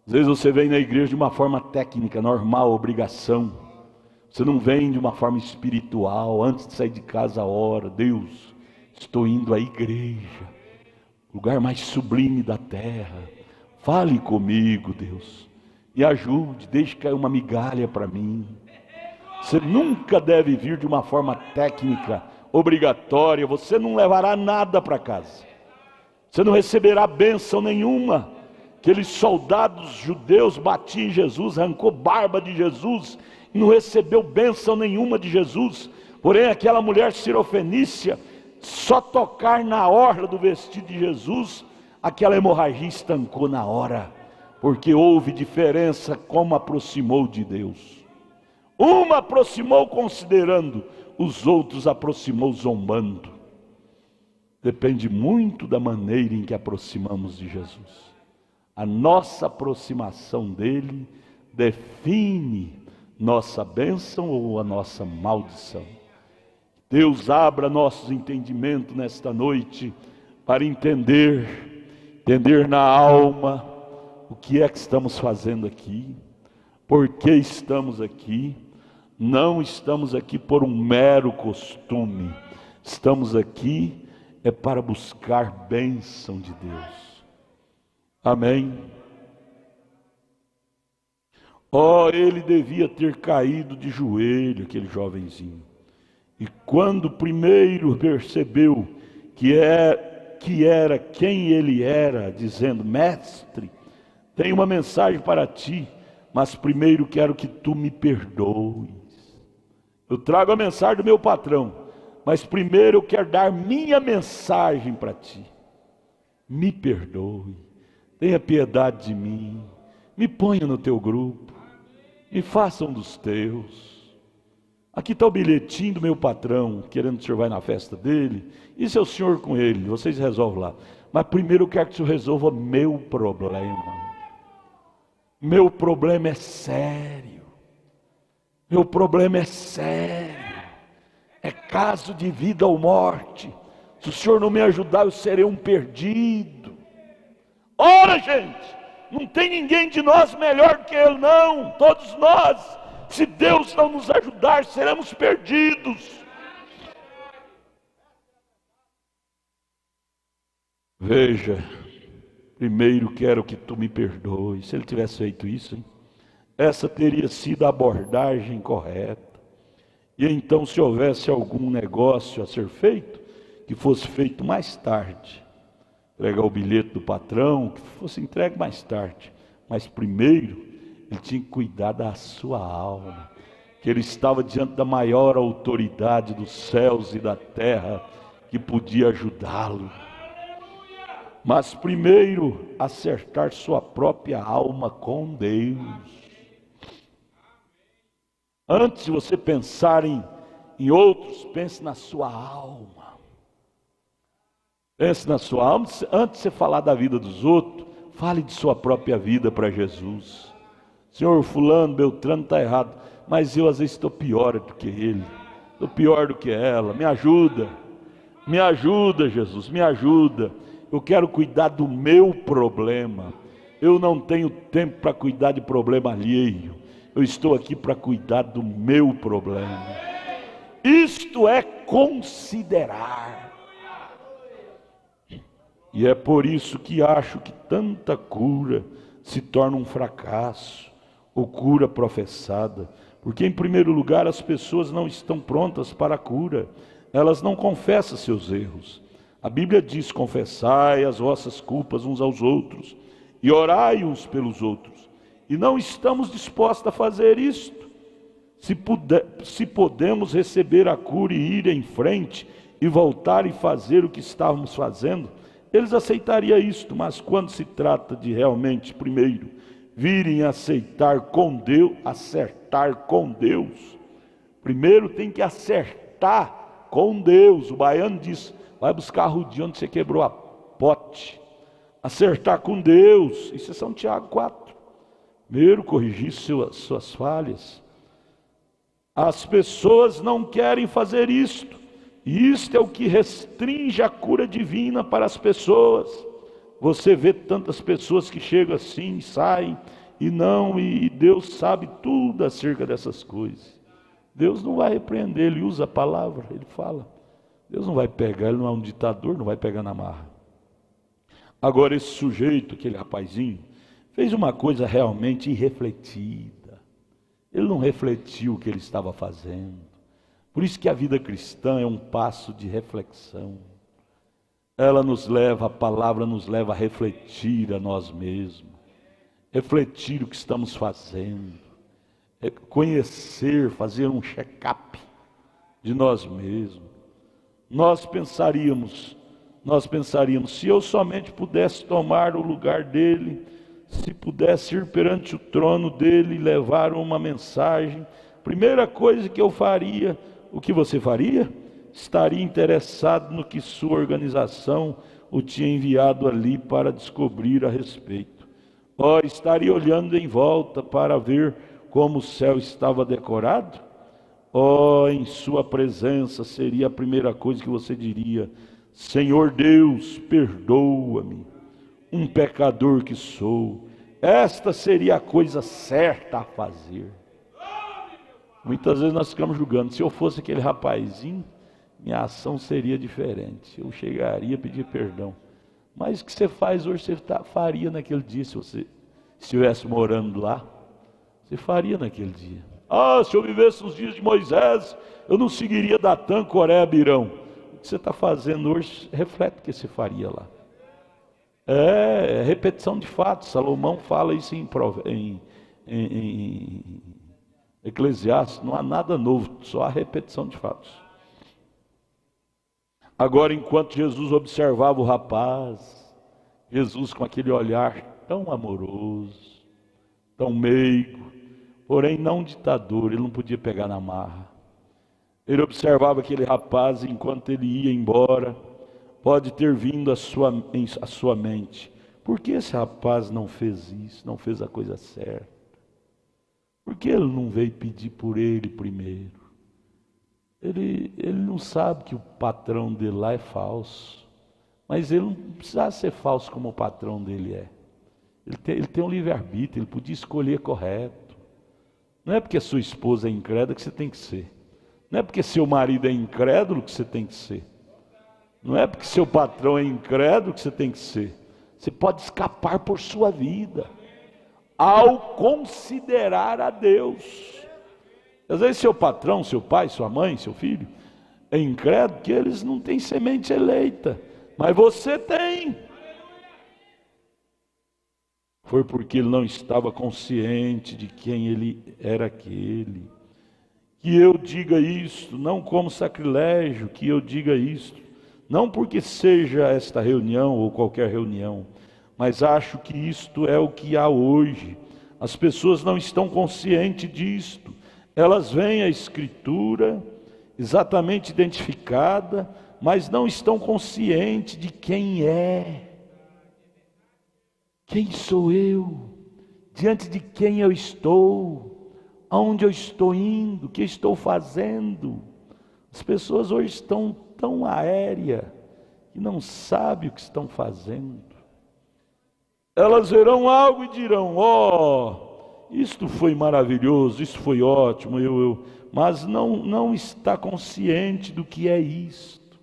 S1: Às vezes você vem na igreja de uma forma técnica, normal, obrigação. Você não vem de uma forma espiritual. Antes de sair de casa, ora, Deus, estou indo à igreja, lugar mais sublime da terra. Fale comigo, Deus, me ajude, deixe cair uma migalha para mim. Você nunca deve vir de uma forma técnica, obrigatória. Você não levará nada para casa. Você não receberá bênção nenhuma. Aqueles soldados judeus batiam em Jesus, arrancou barba de Jesus, e não recebeu bênção nenhuma de Jesus. Porém aquela mulher sirofenícia, só tocar na orla do vestido de Jesus, aquela hemorragia estancou na hora, porque houve diferença como aproximou de Deus. Uma aproximou considerando, os outros aproximou zombando. Depende muito da maneira em que aproximamos de Jesus. A nossa aproximação dele define nossa bênção ou a nossa maldição. Deus abra nossos entendimentos nesta noite para entender na alma o que é que estamos fazendo aqui, por que estamos aqui. Não estamos aqui por um mero costume, estamos aqui para buscar bênção de Deus. Amém? Ele devia ter caído de joelho, aquele jovenzinho. E quando primeiro percebeu que era quem ele era, dizendo, mestre, tenho uma mensagem para ti, mas primeiro quero que tu me perdoes. Eu trago a mensagem do meu patrão, mas primeiro eu quero dar minha mensagem para ti. Me perdoe, tenha piedade de mim, me ponha no teu grupo, me faça um dos teus. Aqui está o bilhetinho do meu patrão, querendo que o senhor vá na festa dele, isso é o senhor com ele, vocês resolvem lá. Mas primeiro eu quero que o senhor resolva meu problema. Meu problema é sério. Meu problema é sério. É caso de vida ou morte. Se o senhor não me ajudar, eu serei um perdido. Ora, gente, não tem ninguém de nós melhor que ele, não. Todos nós, se Deus não nos ajudar, seremos perdidos. Veja, primeiro quero que tu me perdoes. Se ele tivesse feito isso, hein? Essa teria sido a abordagem correta. E então, se houvesse algum negócio a ser feito, que fosse feito mais tarde. Entregar o bilhete do patrão, que fosse entregue mais tarde. Mas primeiro, ele tinha que cuidar da sua alma. que ele estava diante da maior autoridade dos céus e da terra que podia ajudá-lo. Mas primeiro, acertar sua própria alma com Deus. Antes de você pensar em outros, pense na sua alma. Pense na sua alma. Antes de você falar da vida dos outros, fale de sua própria vida para Jesus. Senhor, fulano, Beltrano está errado, mas eu às vezes estou pior do que ele, estou pior do que ela. Me ajuda, Jesus, me ajuda. Eu quero cuidar do meu problema. Eu não tenho tempo para cuidar de problema alheio. Eu estou aqui para cuidar do meu problema. Isto é considerar. E é por isso que acho que tanta cura se torna um fracasso, ou cura professada. Porque em primeiro lugar as pessoas não estão prontas para a cura. Elas não confessam seus erros. A Bíblia diz: confessai as vossas culpas uns aos outros e orai uns pelos outros. E não estamos dispostos a fazer isto. Se podemos receber a cura e ir em frente e voltar e fazer o que estávamos fazendo, eles aceitariam isto. Mas quando se trata de realmente, primeiro, virem aceitar com Deus, acertar com Deus, primeiro tem que acertar com Deus. O baiano diz: vai buscar a rodinha onde você quebrou a pote. Acertar com Deus. Isso é São Tiago 4. Primeiro, corrigir suas falhas. As pessoas não querem fazer isto. E isto é o que restringe a cura divina para as pessoas. Você vê tantas pessoas que chegam assim, saem, e Deus sabe tudo acerca dessas coisas. Deus não vai repreender, Ele usa a palavra, Ele fala. Deus não vai pegar, Ele não é um ditador, não vai pegar na marra. Agora esse sujeito, aquele rapazinho, fez uma coisa realmente irrefletida. Ele não refletiu o que ele estava fazendo. Por isso que a vida cristã é um passo de reflexão. Ela nos leva, a palavra nos leva a refletir a nós mesmos. Refletir o que estamos fazendo. Conhecer, fazer um check-up de nós mesmos. Nós pensaríamos, se eu somente pudesse tomar o lugar dele, se pudesse ir perante o trono dele e levar uma mensagem, primeira coisa que eu faria, o que você faria? Estaria interessado no que sua organização o tinha enviado ali para descobrir a respeito. Estaria olhando em volta para ver como o céu estava decorado? Em sua presença seria a primeira coisa que você diria: Senhor Deus, perdoa-me, um pecador que sou. Esta seria a coisa certa a fazer. Muitas vezes nós ficamos julgando: se eu fosse aquele rapazinho, minha ação seria diferente, eu chegaria a pedir perdão. Mas o que você faz hoje, você faria naquele dia. Se você estivesse morando lá, você faria naquele dia. Se eu vivesse os dias de Moisés, eu não seguiria Datã, Coré, Abirão. O que você está fazendo hoje reflete o que você faria lá. É repetição de fatos. Salomão fala isso em Eclesiastes. Não há nada novo, só há repetição de fatos. Agora, enquanto Jesus observava o rapaz, Jesus com aquele olhar tão amoroso, tão meigo, porém não ditador, ele não podia pegar na marra. Ele observava aquele rapaz, e enquanto ele ia embora, pode ter vindo à sua mente: por que esse rapaz não fez isso, não fez a coisa certa? Por que ele não veio pedir por ele primeiro? Ele não sabe que o patrão dele lá é falso, mas ele não precisava ser falso como o patrão dele é. Ele tem um livre-arbítrio, ele podia escolher correto. Não é porque sua esposa é incrédula que você tem que ser. Não é porque seu marido é incrédulo que você tem que ser. Não é porque seu patrão é incrédulo que você tem que ser. Você pode escapar por sua vida, ao considerar a Deus. Às vezes seu patrão, seu pai, sua mãe, seu filho é incrédulo, que eles não têm semente eleita, mas você tem. Foi porque ele não estava consciente de quem ele era aquele. que eu diga isto, não como sacrilégio que eu diga isto, não porque seja esta reunião ou qualquer reunião, mas acho que isto é o que há hoje. As pessoas não estão conscientes disto, elas veem a Escritura exatamente identificada, mas não estão conscientes de quem é. Quem sou eu? Diante de quem eu estou? Aonde eu estou indo? O que estou fazendo? As pessoas hoje estão tão aéreas que não sabem o que estão fazendo. Elas verão algo e dirão: isto foi maravilhoso, isso foi ótimo, mas não está consciente do que é isto.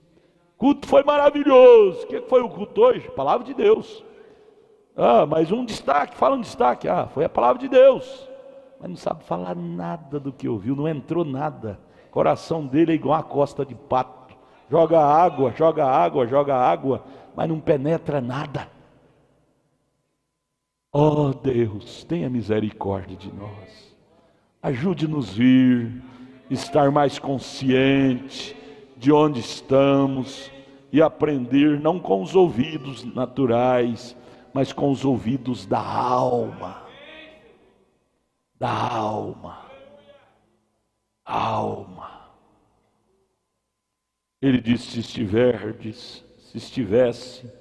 S1: Culto foi maravilhoso. O que foi o culto hoje? Palavra de Deus. Mas um destaque, fala um destaque. Foi a palavra de Deus. Mas não sabe falar nada do que ouviu, não entrou nada. O coração dele é igual a costa de pato. Joga água, mas não penetra nada. Deus, tenha misericórdia de nós. Ajude-nos vir, estar mais consciente de onde estamos e aprender não com os ouvidos naturais, mas com os ouvidos da alma. Da alma. Ele disse: se estivesse,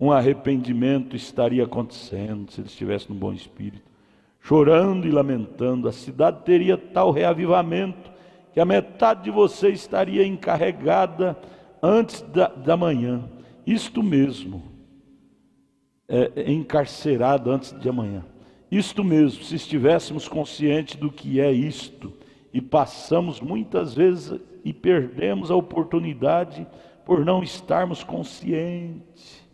S1: um arrependimento estaria acontecendo, se ele estivesse num bom espírito, chorando e lamentando, a cidade teria tal reavivamento, que a metade de você estaria encarregada antes da manhã. Isto mesmo, encarcerado antes de amanhã. Isto mesmo, se estivéssemos conscientes do que é isto, e passamos muitas vezes e perdemos a oportunidade por não estarmos conscientes.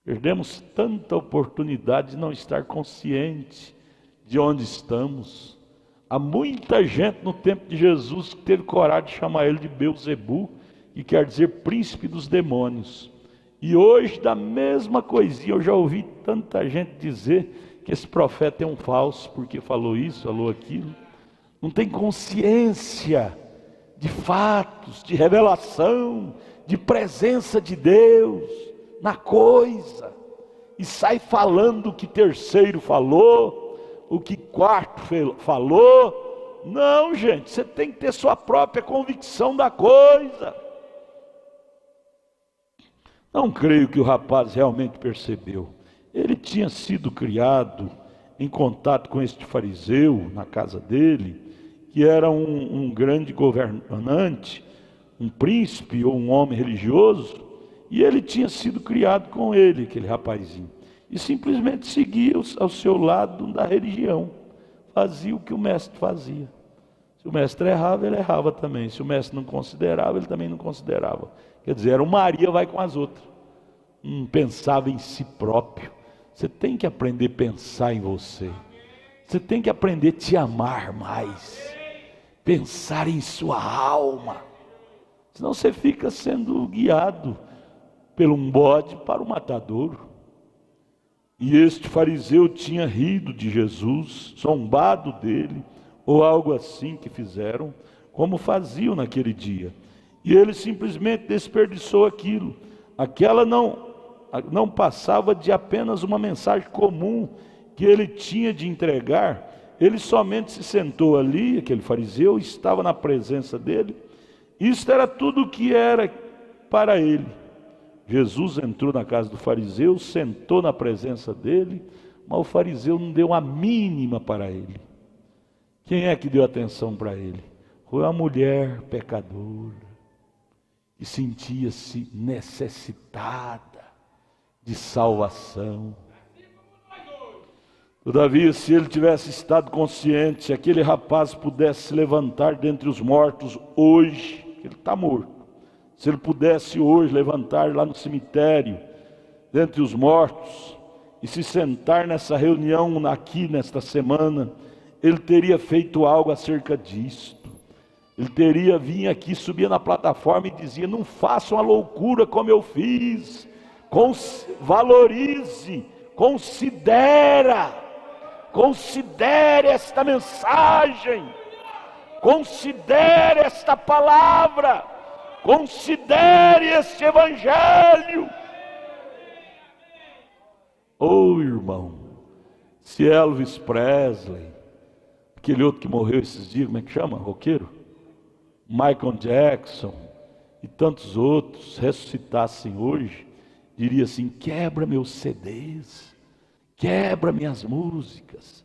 S1: Perdemos tanta oportunidade de não estar consciente de onde estamos. Há muita gente no tempo de Jesus que teve coragem de chamar ele de Belzebu, que quer dizer príncipe dos demônios. E hoje, da mesma coisinha, eu já ouvi tanta gente dizer que esse profeta é um falso, porque falou isso, falou aquilo. Não tem consciência de fatos, de revelação, de presença de Deus na coisa, e sai falando o que terceiro falou, o que quarto falou. Não, gente, você tem que ter sua própria convicção da coisa. Não creio que o rapaz realmente percebeu. Ele tinha sido criado em contato com este fariseu na casa dele, que era um grande governante, um príncipe ou um homem religioso, e ele tinha sido criado com ele, aquele rapazinho, e simplesmente seguia ao seu lado da religião, fazia o que o mestre fazia. Se o mestre errava, ele errava também. Se o mestre não considerava, ele também não considerava. Quer dizer, era um Maria vai com as outras. Não pensava em si próprio. Você tem que aprender a pensar em você. Você tem que aprender a te amar mais. Pensar em sua alma. Senão você fica sendo guiado pelo um bode para o matadouro. E este fariseu tinha rido de Jesus, zombado dele, ou algo assim que fizeram, como faziam naquele dia. E ele simplesmente desperdiçou aquilo. Aquela não passava de apenas uma mensagem comum que ele tinha de entregar. Ele somente se sentou ali, aquele fariseu, estava na presença dele. Isto era tudo o que era para ele. Jesus entrou na casa do fariseu, sentou na presença dele, mas o fariseu não deu a mínima para ele. Quem é que deu atenção para ele? Foi a mulher pecadora, que sentia-se necessitada de salvação. Todavia, se ele tivesse estado consciente, se aquele rapaz pudesse se levantar dentre os mortos hoje, ele está morto, se ele pudesse hoje levantar lá no cemitério, dentre os mortos, e se sentar nessa reunião aqui, nesta semana, ele teria feito algo acerca disto. Ele teria vindo aqui, subia na plataforma e dizia: não façam a loucura como eu fiz, valorize, considere esta mensagem, Considere esta palavra, considere este evangelho. Oh, irmão, se Elvis Presley, aquele outro que morreu esses dias, como é que chama? Roqueiro? Michael Jackson e tantos outros ressuscitassem hoje, diria assim: quebra meus CDs, quebra minhas músicas,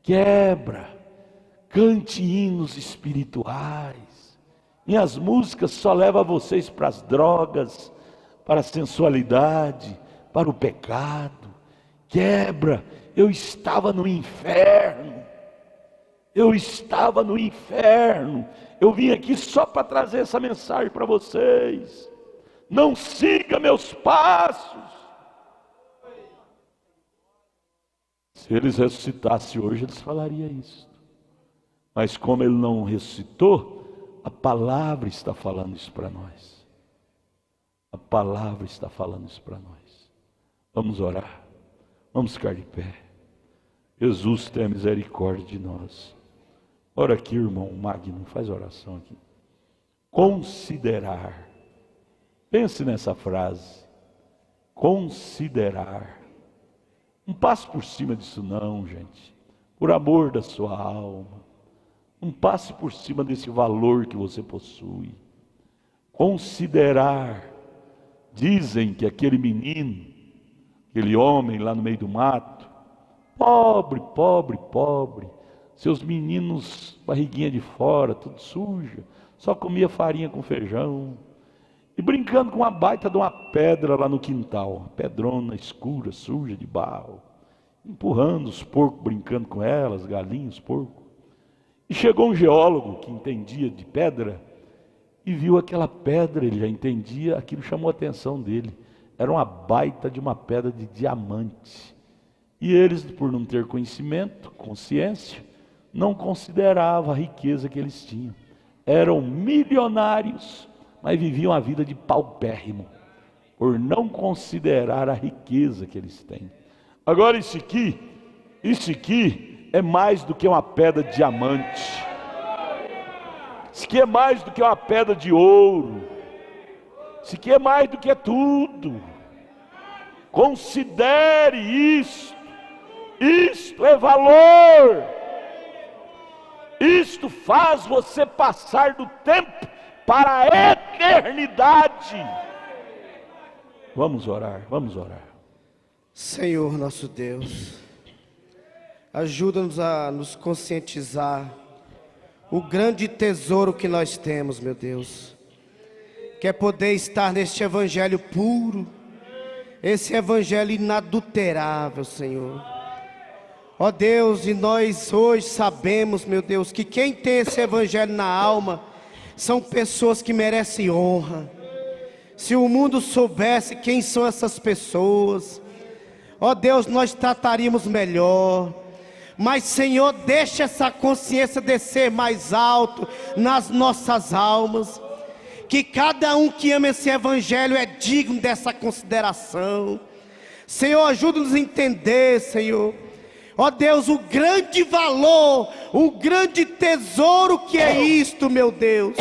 S1: quebra, cante hinos espirituais. Minhas músicas só levam vocês para as drogas, para a sensualidade, para o pecado. Quebra, eu estava no inferno. Eu estava no inferno. Eu vim aqui só para trazer essa mensagem para vocês. Não siga meus passos. Se eles ressuscitassem hoje, eles falariam isso. Mas como ele não ressuscitou, a palavra está falando isso para nós. A palavra está falando isso para nós. Vamos orar. Vamos ficar de pé. Jesus, tenha misericórdia de nós. Ora aqui, irmão Magno, faz oração aqui. Considerar. Pense nessa frase. Considerar. Não passe por cima disso não, gente. Por amor da sua alma. Não passe por cima desse valor que você possui. Considerar. Dizem que aquele menino, aquele homem lá no meio do mato, pobre, pobre, pobre, seus meninos, barriguinha de fora, tudo suja, só comia farinha com feijão, e brincando com uma baita de uma pedra lá no quintal, uma pedrona escura, suja de barro, empurrando os porcos, brincando com elas, galinhos, porcos. E chegou um geólogo que entendia de pedra, e viu aquela pedra, ele já entendia, aquilo chamou a atenção dele. Era uma baita de uma pedra de diamante. E eles, por não ter conhecimento, consciência, não consideravam a riqueza que eles tinham. Eram milionários, mas viviam a vida de paupérrimo, por não considerar a riqueza que eles têm. Agora isso aqui é mais do que uma pedra de diamante. Isso aqui é mais do que uma pedra de ouro. Isso aqui é mais do que tudo. Considere isto. Isto é valor. Isto faz você passar do tempo para a eternidade. Vamos orar, vamos orar.
S2: Senhor nosso Deus, ajuda-nos a nos conscientizar o grande tesouro que nós temos, meu Deus, que é poder estar neste evangelho puro, esse evangelho inadulterável, Senhor. Ó Deus, e nós hoje sabemos, meu Deus, que quem tem esse evangelho na alma são pessoas que merecem honra. Se o mundo soubesse quem são essas pessoas, ó Deus, nós trataríamos melhor. Mas Senhor, deixa essa consciência descer mais alto nas nossas almas, que cada um que ama esse evangelho é digno dessa consideração. Senhor, ajuda-nos a entender, Senhor, ó Deus, o grande valor, o grande tesouro que é isto, meu Deus.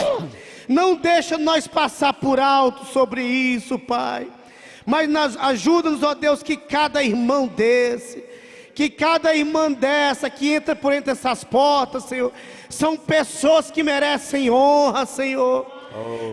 S2: Não deixa nós passar por alto sobre isso, Pai, mas ajuda-nos, ó Deus, que cada irmão desse, que cada irmã dessa que entra por entre essas portas, Senhor, são pessoas que merecem honra, Senhor,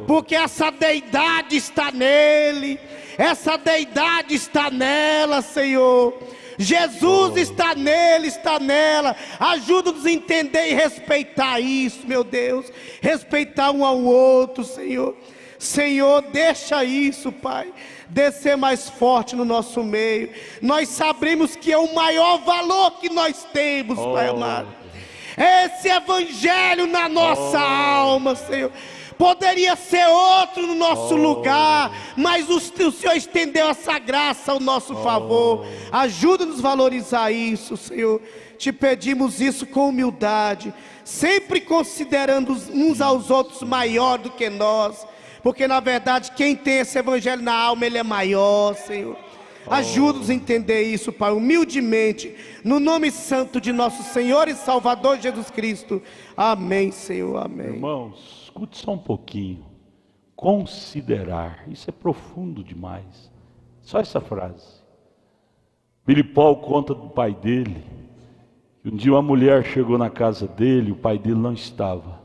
S2: porque essa deidade está nele, essa deidade está nela, Senhor. Jesus está nele, está nela. Ajuda-nos a entender e respeitar isso, meu Deus. Respeitar um ao outro, Senhor. Senhor, deixa isso, Pai, descer mais forte no nosso meio. Nós sabemos que é o maior valor que nós temos, Pai amado. Esse evangelho na nossa alma, Senhor. Poderia ser outro no nosso lugar, mas o Senhor estendeu essa graça ao nosso favor. Ajuda-nos a valorizar isso, Senhor. Te pedimos isso com humildade, sempre considerando uns aos outros maior do que nós, porque na verdade quem tem esse evangelho na alma, ele é maior, Senhor. Ajuda-nos a entender isso, Pai, humildemente, no nome santo de nosso Senhor e Salvador Jesus Cristo. Amém, Senhor, amém.
S1: Irmãos, escute só um pouquinho. Considerar, isso é profundo demais. Só essa frase. Billy Paul conta do pai dele, que um dia uma mulher chegou na casa dele, o pai dele não estava.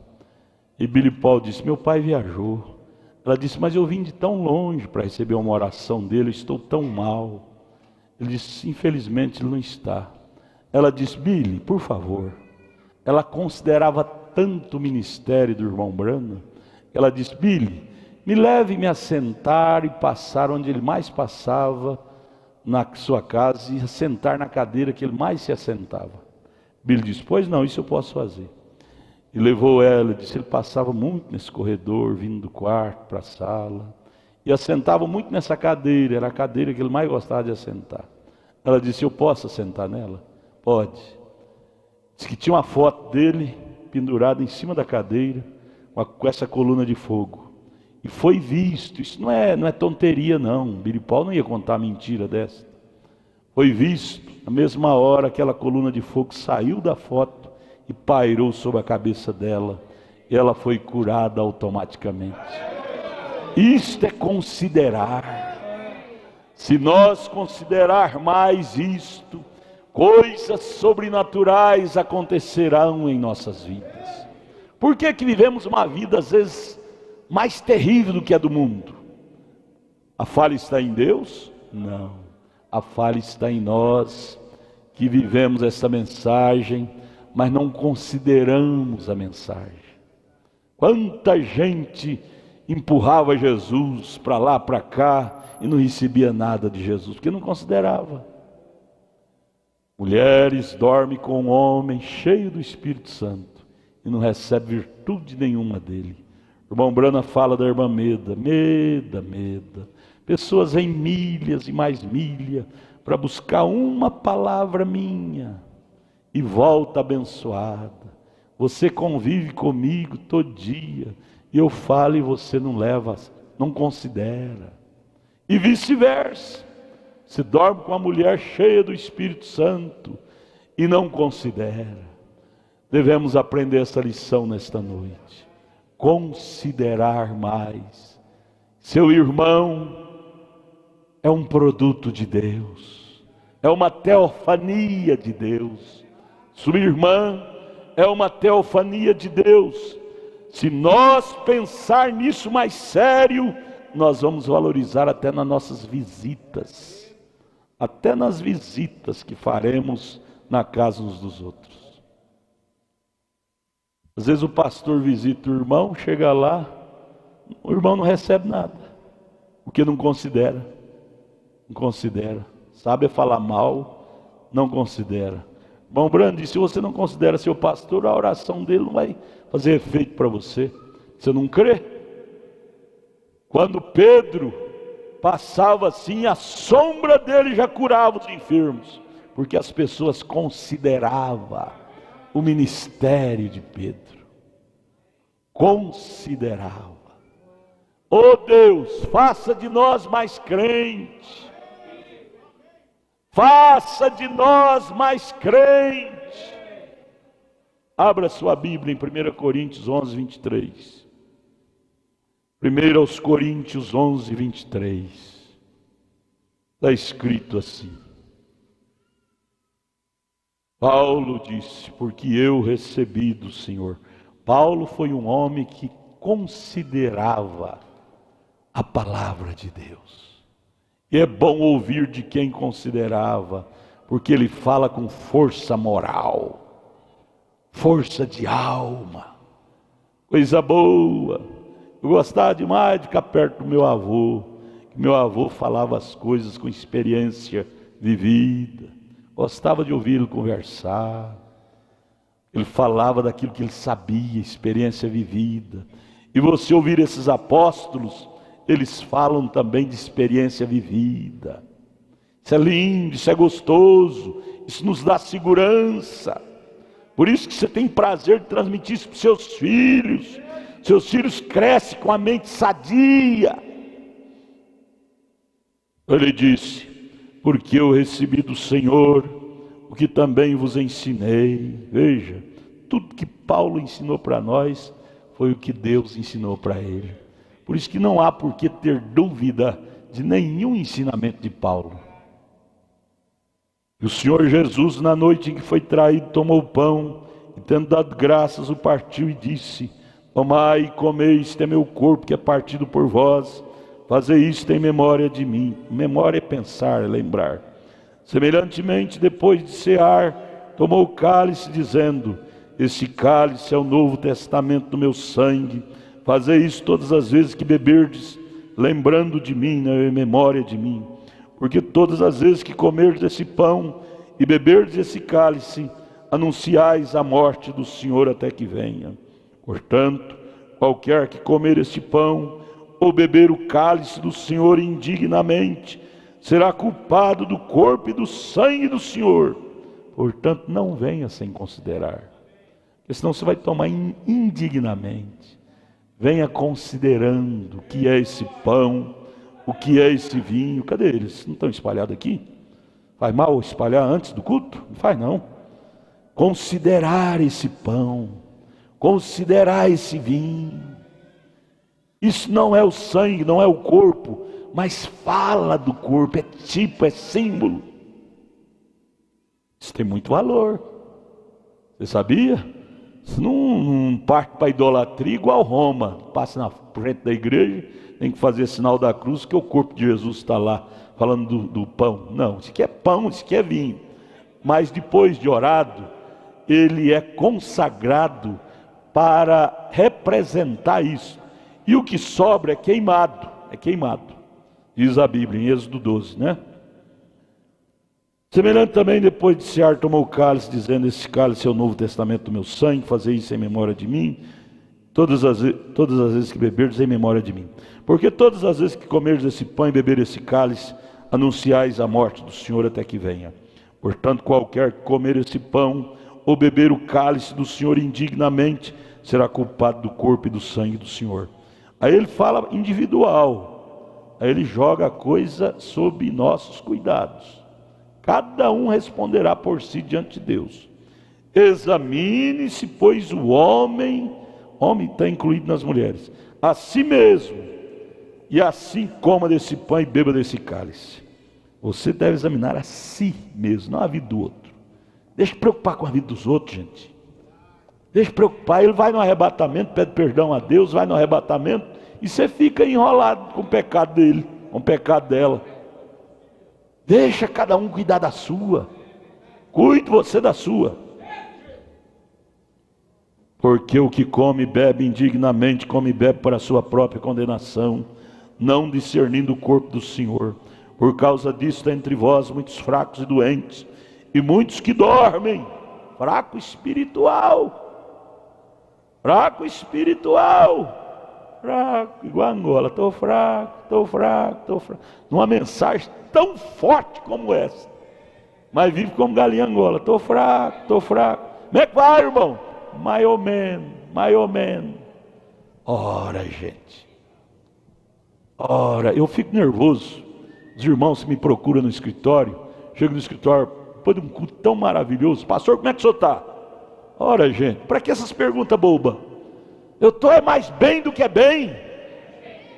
S1: E Billy Paul disse: meu pai viajou. Ela disse: mas eu vim de tão longe para receber uma oração dele, eu estou tão mal. Ele disse: infelizmente ele não está. Ela disse: Billy, por favor. Ela considerava tanto o ministério do irmão Branham. Ela disse: Billy, me leve-me a sentar e passar onde ele mais passava na sua casa, e sentar na cadeira que ele mais se assentava. Billy disse: pois não, isso eu posso fazer. E levou ela, disse: ele passava muito nesse corredor, vindo do quarto para a sala, e assentava muito nessa cadeira, era a cadeira que ele mais gostava de assentar. Ela disse: eu posso assentar nela? Pode. Disse que tinha uma foto dele pendurada em cima da cadeira, com essa coluna de fogo. E foi visto, isso não é tonteria não, Billy Paul não ia contar mentira dessa. Foi visto, na mesma hora, aquela coluna de fogo saiu da foto e pairou sobre a cabeça dela, e ela foi curada automaticamente. Isto é considerar. Se nós considerar mais isto, coisas sobrenaturais acontecerão em nossas vidas. Por que vivemos uma vida às vezes mais terrível do que a do mundo? A falha está em Deus? Não. A falha está em nós, que vivemos essa mensagem, mas não consideramos a mensagem. Quanta gente empurrava Jesus para lá, para cá, e não recebia nada de Jesus, porque não considerava. Mulheres dormem com um homem cheio do Espírito Santo e não recebe virtude nenhuma dele. O irmão Branham fala da irmã Meda. Pessoas em milhas e mais milha para buscar uma palavra minha, e volta abençoada. Você convive comigo todo dia, e eu falo e você não leva, não considera. E vice-versa. Se dorme com uma mulher cheia do Espírito Santo e não considera. Devemos aprender essa lição nesta noite. Considerar mais. Seu irmão é um produto de Deus, é uma teofania de Deus. Sua irmã é uma teofania de Deus. Se nós pensar nisso mais sério, nós vamos valorizar até nas nossas visitas, até nas visitas que faremos na casa uns dos outros. Às vezes o pastor visita o irmão, chega lá, o irmão não recebe nada, porque não considera, sabe falar mal, não considera. Irmão Brando, se você não considera seu pastor, a oração dele não vai fazer efeito para você. Você não crê? Quando Pedro passava assim, a sombra dele já curava os enfermos, porque as pessoas consideravam o ministério de Pedro. Considerava. Oh Deus, faça de nós mais crentes. Faça de nós mais crentes. Abra sua Bíblia em 1 Coríntios 11, 23. 1 aos Coríntios 11, 23. Está escrito assim. Paulo disse: porque eu recebi do Senhor. Paulo foi um homem que considerava a palavra de Deus. E é bom ouvir de quem considerava, porque ele fala com força moral, força de alma, coisa boa. Eu gostava demais de ficar perto do meu avô, que meu avô falava as coisas com experiência vivida. Gostava de ouvir ele conversar. Ele falava daquilo que ele sabia, experiência vivida. E você ouvir esses apóstolos, eles falam também de experiência vivida. Isso é lindo, isso é gostoso, isso nos dá segurança. Por isso que você tem prazer de transmitir isso para os seus filhos. Seus filhos crescem com a mente sadia. Ele disse: porque eu recebi do Senhor o que também vos ensinei. Veja, tudo que Paulo ensinou para nós foi o que Deus ensinou para ele. Por isso que não há por que ter dúvida de nenhum ensinamento de Paulo. E o Senhor Jesus, na noite em que foi traído, tomou o pão e, tendo dado graças, o partiu e disse: tomai e comei, isto é meu corpo que é partido por vós, fazei isto em memória de mim. Memória é pensar, é lembrar. Semelhantemente, depois de cear, tomou o cálice, dizendo: esse cálice é o novo testamento do meu sangue, fazei isso todas as vezes que beberdes, lembrando de mim, em memória de mim. Porque todas as vezes que comerdes esse pão e beberdes esse cálice, anunciais a morte do Senhor até que venha. Portanto, qualquer que comer este pão ou beber o cálice do Senhor indignamente, será culpado do corpo e do sangue do Senhor. Portanto, não venha sem considerar, porque senão você vai tomar indignamente. Venha considerando o que é esse pão, o que é esse vinho. Cadê eles? Não estão espalhados aqui? Faz mal espalhar antes do culto? Não faz não. Considerar esse pão, considerar esse vinho. Isso não é o sangue, não é o corpo, mas fala do corpo, é tipo, é símbolo. Isso tem muito valor. Você sabia? Isso não parte para idolatria igual Roma. Passa na frente da igreja, tem que fazer sinal da cruz, que o corpo de Jesus está lá, falando do pão. Não, isso aqui é pão, isso aqui é vinho. Mas depois de orado, ele é consagrado para representar isso. E o que sobra é queimado, diz a Bíblia em Êxodo 12, né? Semelhante também, depois de cear, tomou o cálice, dizendo: esse cálice é o novo testamento do meu sangue, fazei isso em memória de mim, todas as vezes que beberdes, em memória de mim. Porque todas as vezes que comerdes esse pão e beber esse cálice, anunciais a morte do Senhor até que venha. Portanto, qualquer que comer esse pão ou beber o cálice do Senhor indignamente, será culpado do corpo e do sangue do Senhor. Aí ele fala individual, aí ele joga a coisa sob nossos cuidados. Cada um responderá por si diante de Deus. Examine-se, pois, o homem está incluído nas mulheres, a si mesmo, e assim coma desse pão e beba desse cálice. Você deve examinar a si mesmo, não a vida do outro. Deixa de preocupar com a vida dos outros, gente. Deixa de preocupar. Ele vai no arrebatamento, pede perdão a Deus, vai no arrebatamento, e você fica enrolado com o pecado dele, com o pecado dela. Deixa cada um cuidar da sua. Cuide você da sua. Porque o que come e bebe indignamente, come e bebe para a sua própria condenação, não discernindo o corpo do Senhor. Por causa disso está entre vós muitos fracos e doentes, e muitos que dormem. Fraco espiritual. Fraco espiritual. Fraco, igual Angola. Estou fraco. Numa mensagem tão forte como essa, mas vive como galinha Angola. Estou fraco. Como é que vai, irmão? Mais ou menos. Ora, gente. Ora, eu fico nervoso. Os irmãos que me procuram no escritório, chego no escritório, depois de um culto tão maravilhoso: pastor, como é que o senhor está? Ora, gente, para que essas perguntas bobas? Eu estou mais bem do que é bem.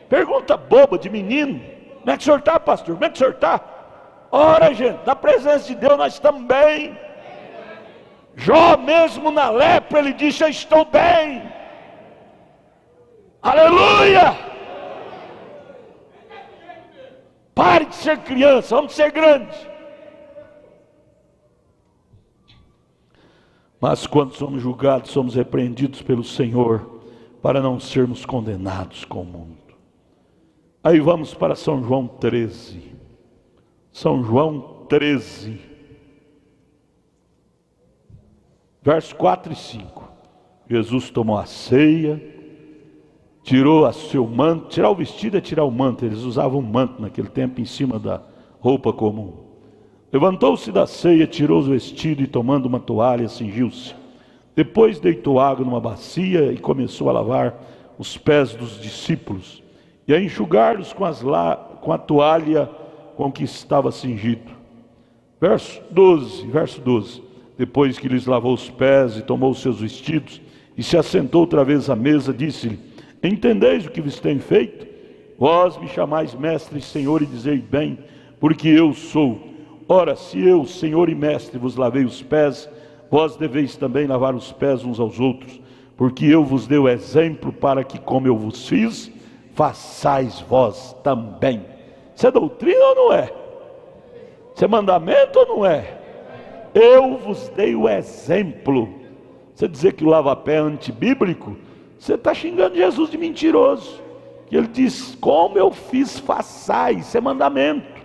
S1: Pergunta boba de menino. Como é que o senhor está, pastor? Como é que o senhor está? Ora, gente, na presença de Deus nós estamos bem. Jó mesmo na lepra, ele disse: eu estou bem. Aleluia! Pare de ser criança, vamos ser grandes. Mas quando somos julgados, somos repreendidos pelo Senhor, para não sermos condenados com o mundo. Aí vamos para São João 13. São João 13, versos 4 e 5. Jesus tomou a ceia, tirou a seu manto. Tirar o vestido é tirar o manto. Eles usavam um manto naquele tempo em cima da roupa comum. Levantou-se da ceia, tirou o vestido e, tomando uma toalha, cingiu-se. Depois deitou água numa bacia e começou a lavar os pés dos discípulos e a enxugar-los com a toalha com que estava cingido. Verso 12. Depois que lhes lavou os pés e tomou os seus vestidos e se assentou outra vez à mesa, disse-lhe: entendeis o que vos tenho feito? Vós me chamais mestre e senhor e dizeis bem, porque eu sou. Ora, se eu, senhor e mestre, vos lavei os pés, vós deveis também lavar os pés uns aos outros, porque eu vos dei o exemplo para que, como eu vos fiz, façais vós também. Isso é doutrina ou não é? Isso é mandamento ou não é? Eu vos dei o exemplo. Você dizer que o lava-pé é antibíblico, você está xingando Jesus de mentiroso. E ele diz: como eu fiz, façais. Isso é mandamento.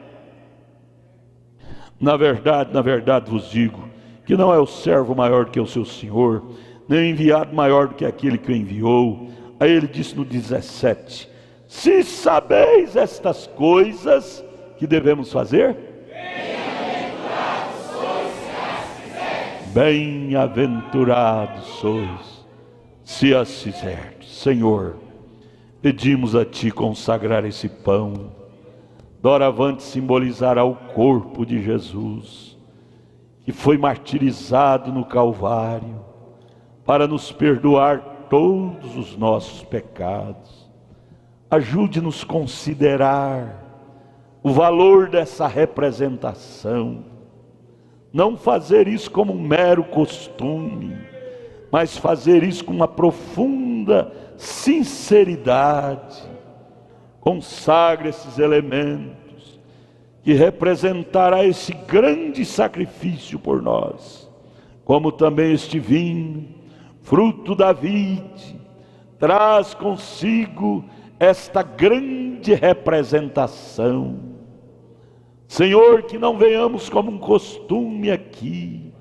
S1: Na verdade vos digo, que não é o servo maior do que o seu senhor, nem o enviado maior do que aquele que o enviou. Aí ele disse no 17: se sabeis estas coisas, que devemos fazer? Bem-aventurados sois, se as fizerdes. Senhor, pedimos a Ti consagrar esse pão, doravante simbolizará o corpo de Jesus, que foi martirizado no Calvário, para nos perdoar todos os nossos pecados. Ajude-nos a considerar o valor dessa representação, não fazer isso como um mero costume, mas fazer isso com uma profunda sinceridade. Consagre esses elementos que representará esse grande sacrifício por nós, como também este vinho, fruto da vide, traz consigo esta grande representação. Senhor, que não venhamos como um costume aqui,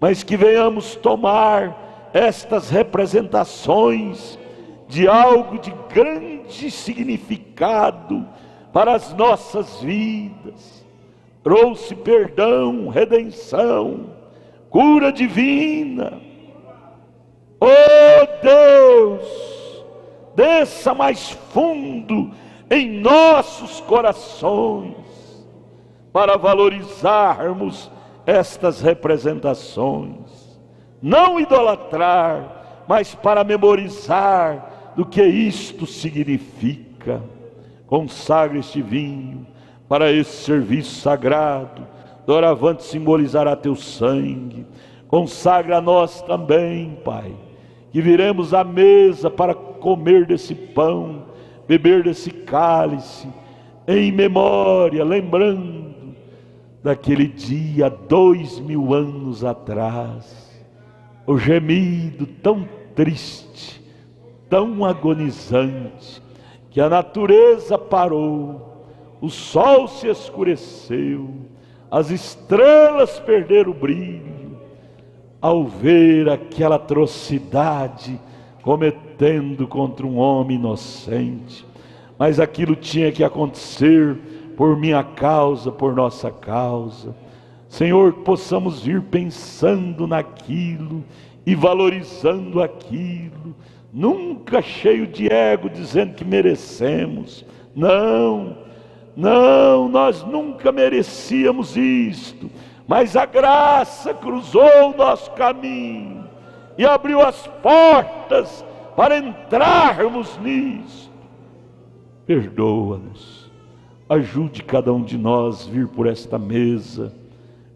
S1: mas que venhamos tomar estas representações de algo de grande significado para as nossas vidas. Trouxe perdão, redenção, cura divina. Oh Deus, desça mais fundo em nossos corações, para valorizarmos estas representações, não idolatrar, mas para memorizar do que isto significa. Consagre este vinho para esse serviço sagrado, doravante simbolizará teu sangue. Consagra a nós também, Pai, que viremos à mesa para comer desse pão, beber desse cálice, em memória, lembrando daquele dia, 2000 anos atrás, o gemido tão triste, tão agonizante, que a natureza parou, o sol se escureceu, as estrelas perderam o brilho, ao ver aquela atrocidade cometendo contra um homem inocente. Mas aquilo tinha que acontecer por minha causa, por nossa causa. Senhor, que possamos vir pensando naquilo e valorizando aquilo, nunca cheio de ego, dizendo que merecemos. Não, nós nunca merecíamos isto, mas a graça cruzou o nosso caminho e abriu as portas para entrarmos nisso. Perdoa-nos, ajude cada um de nós a vir por esta mesa,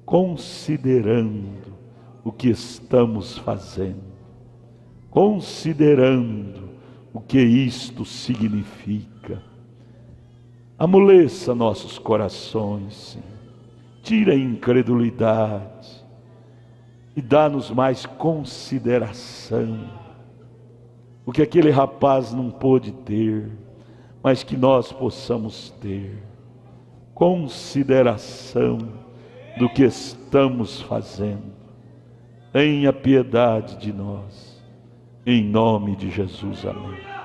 S1: considerando o que estamos fazendo, considerando o que isto significa. Amoleça nossos corações, Senhor. Tira a incredulidade e dá-nos mais consideração, o que aquele rapaz não pôde ter, mas que nós possamos ter consideração do que estamos fazendo. Tenha piedade de nós, em nome de Jesus, amém.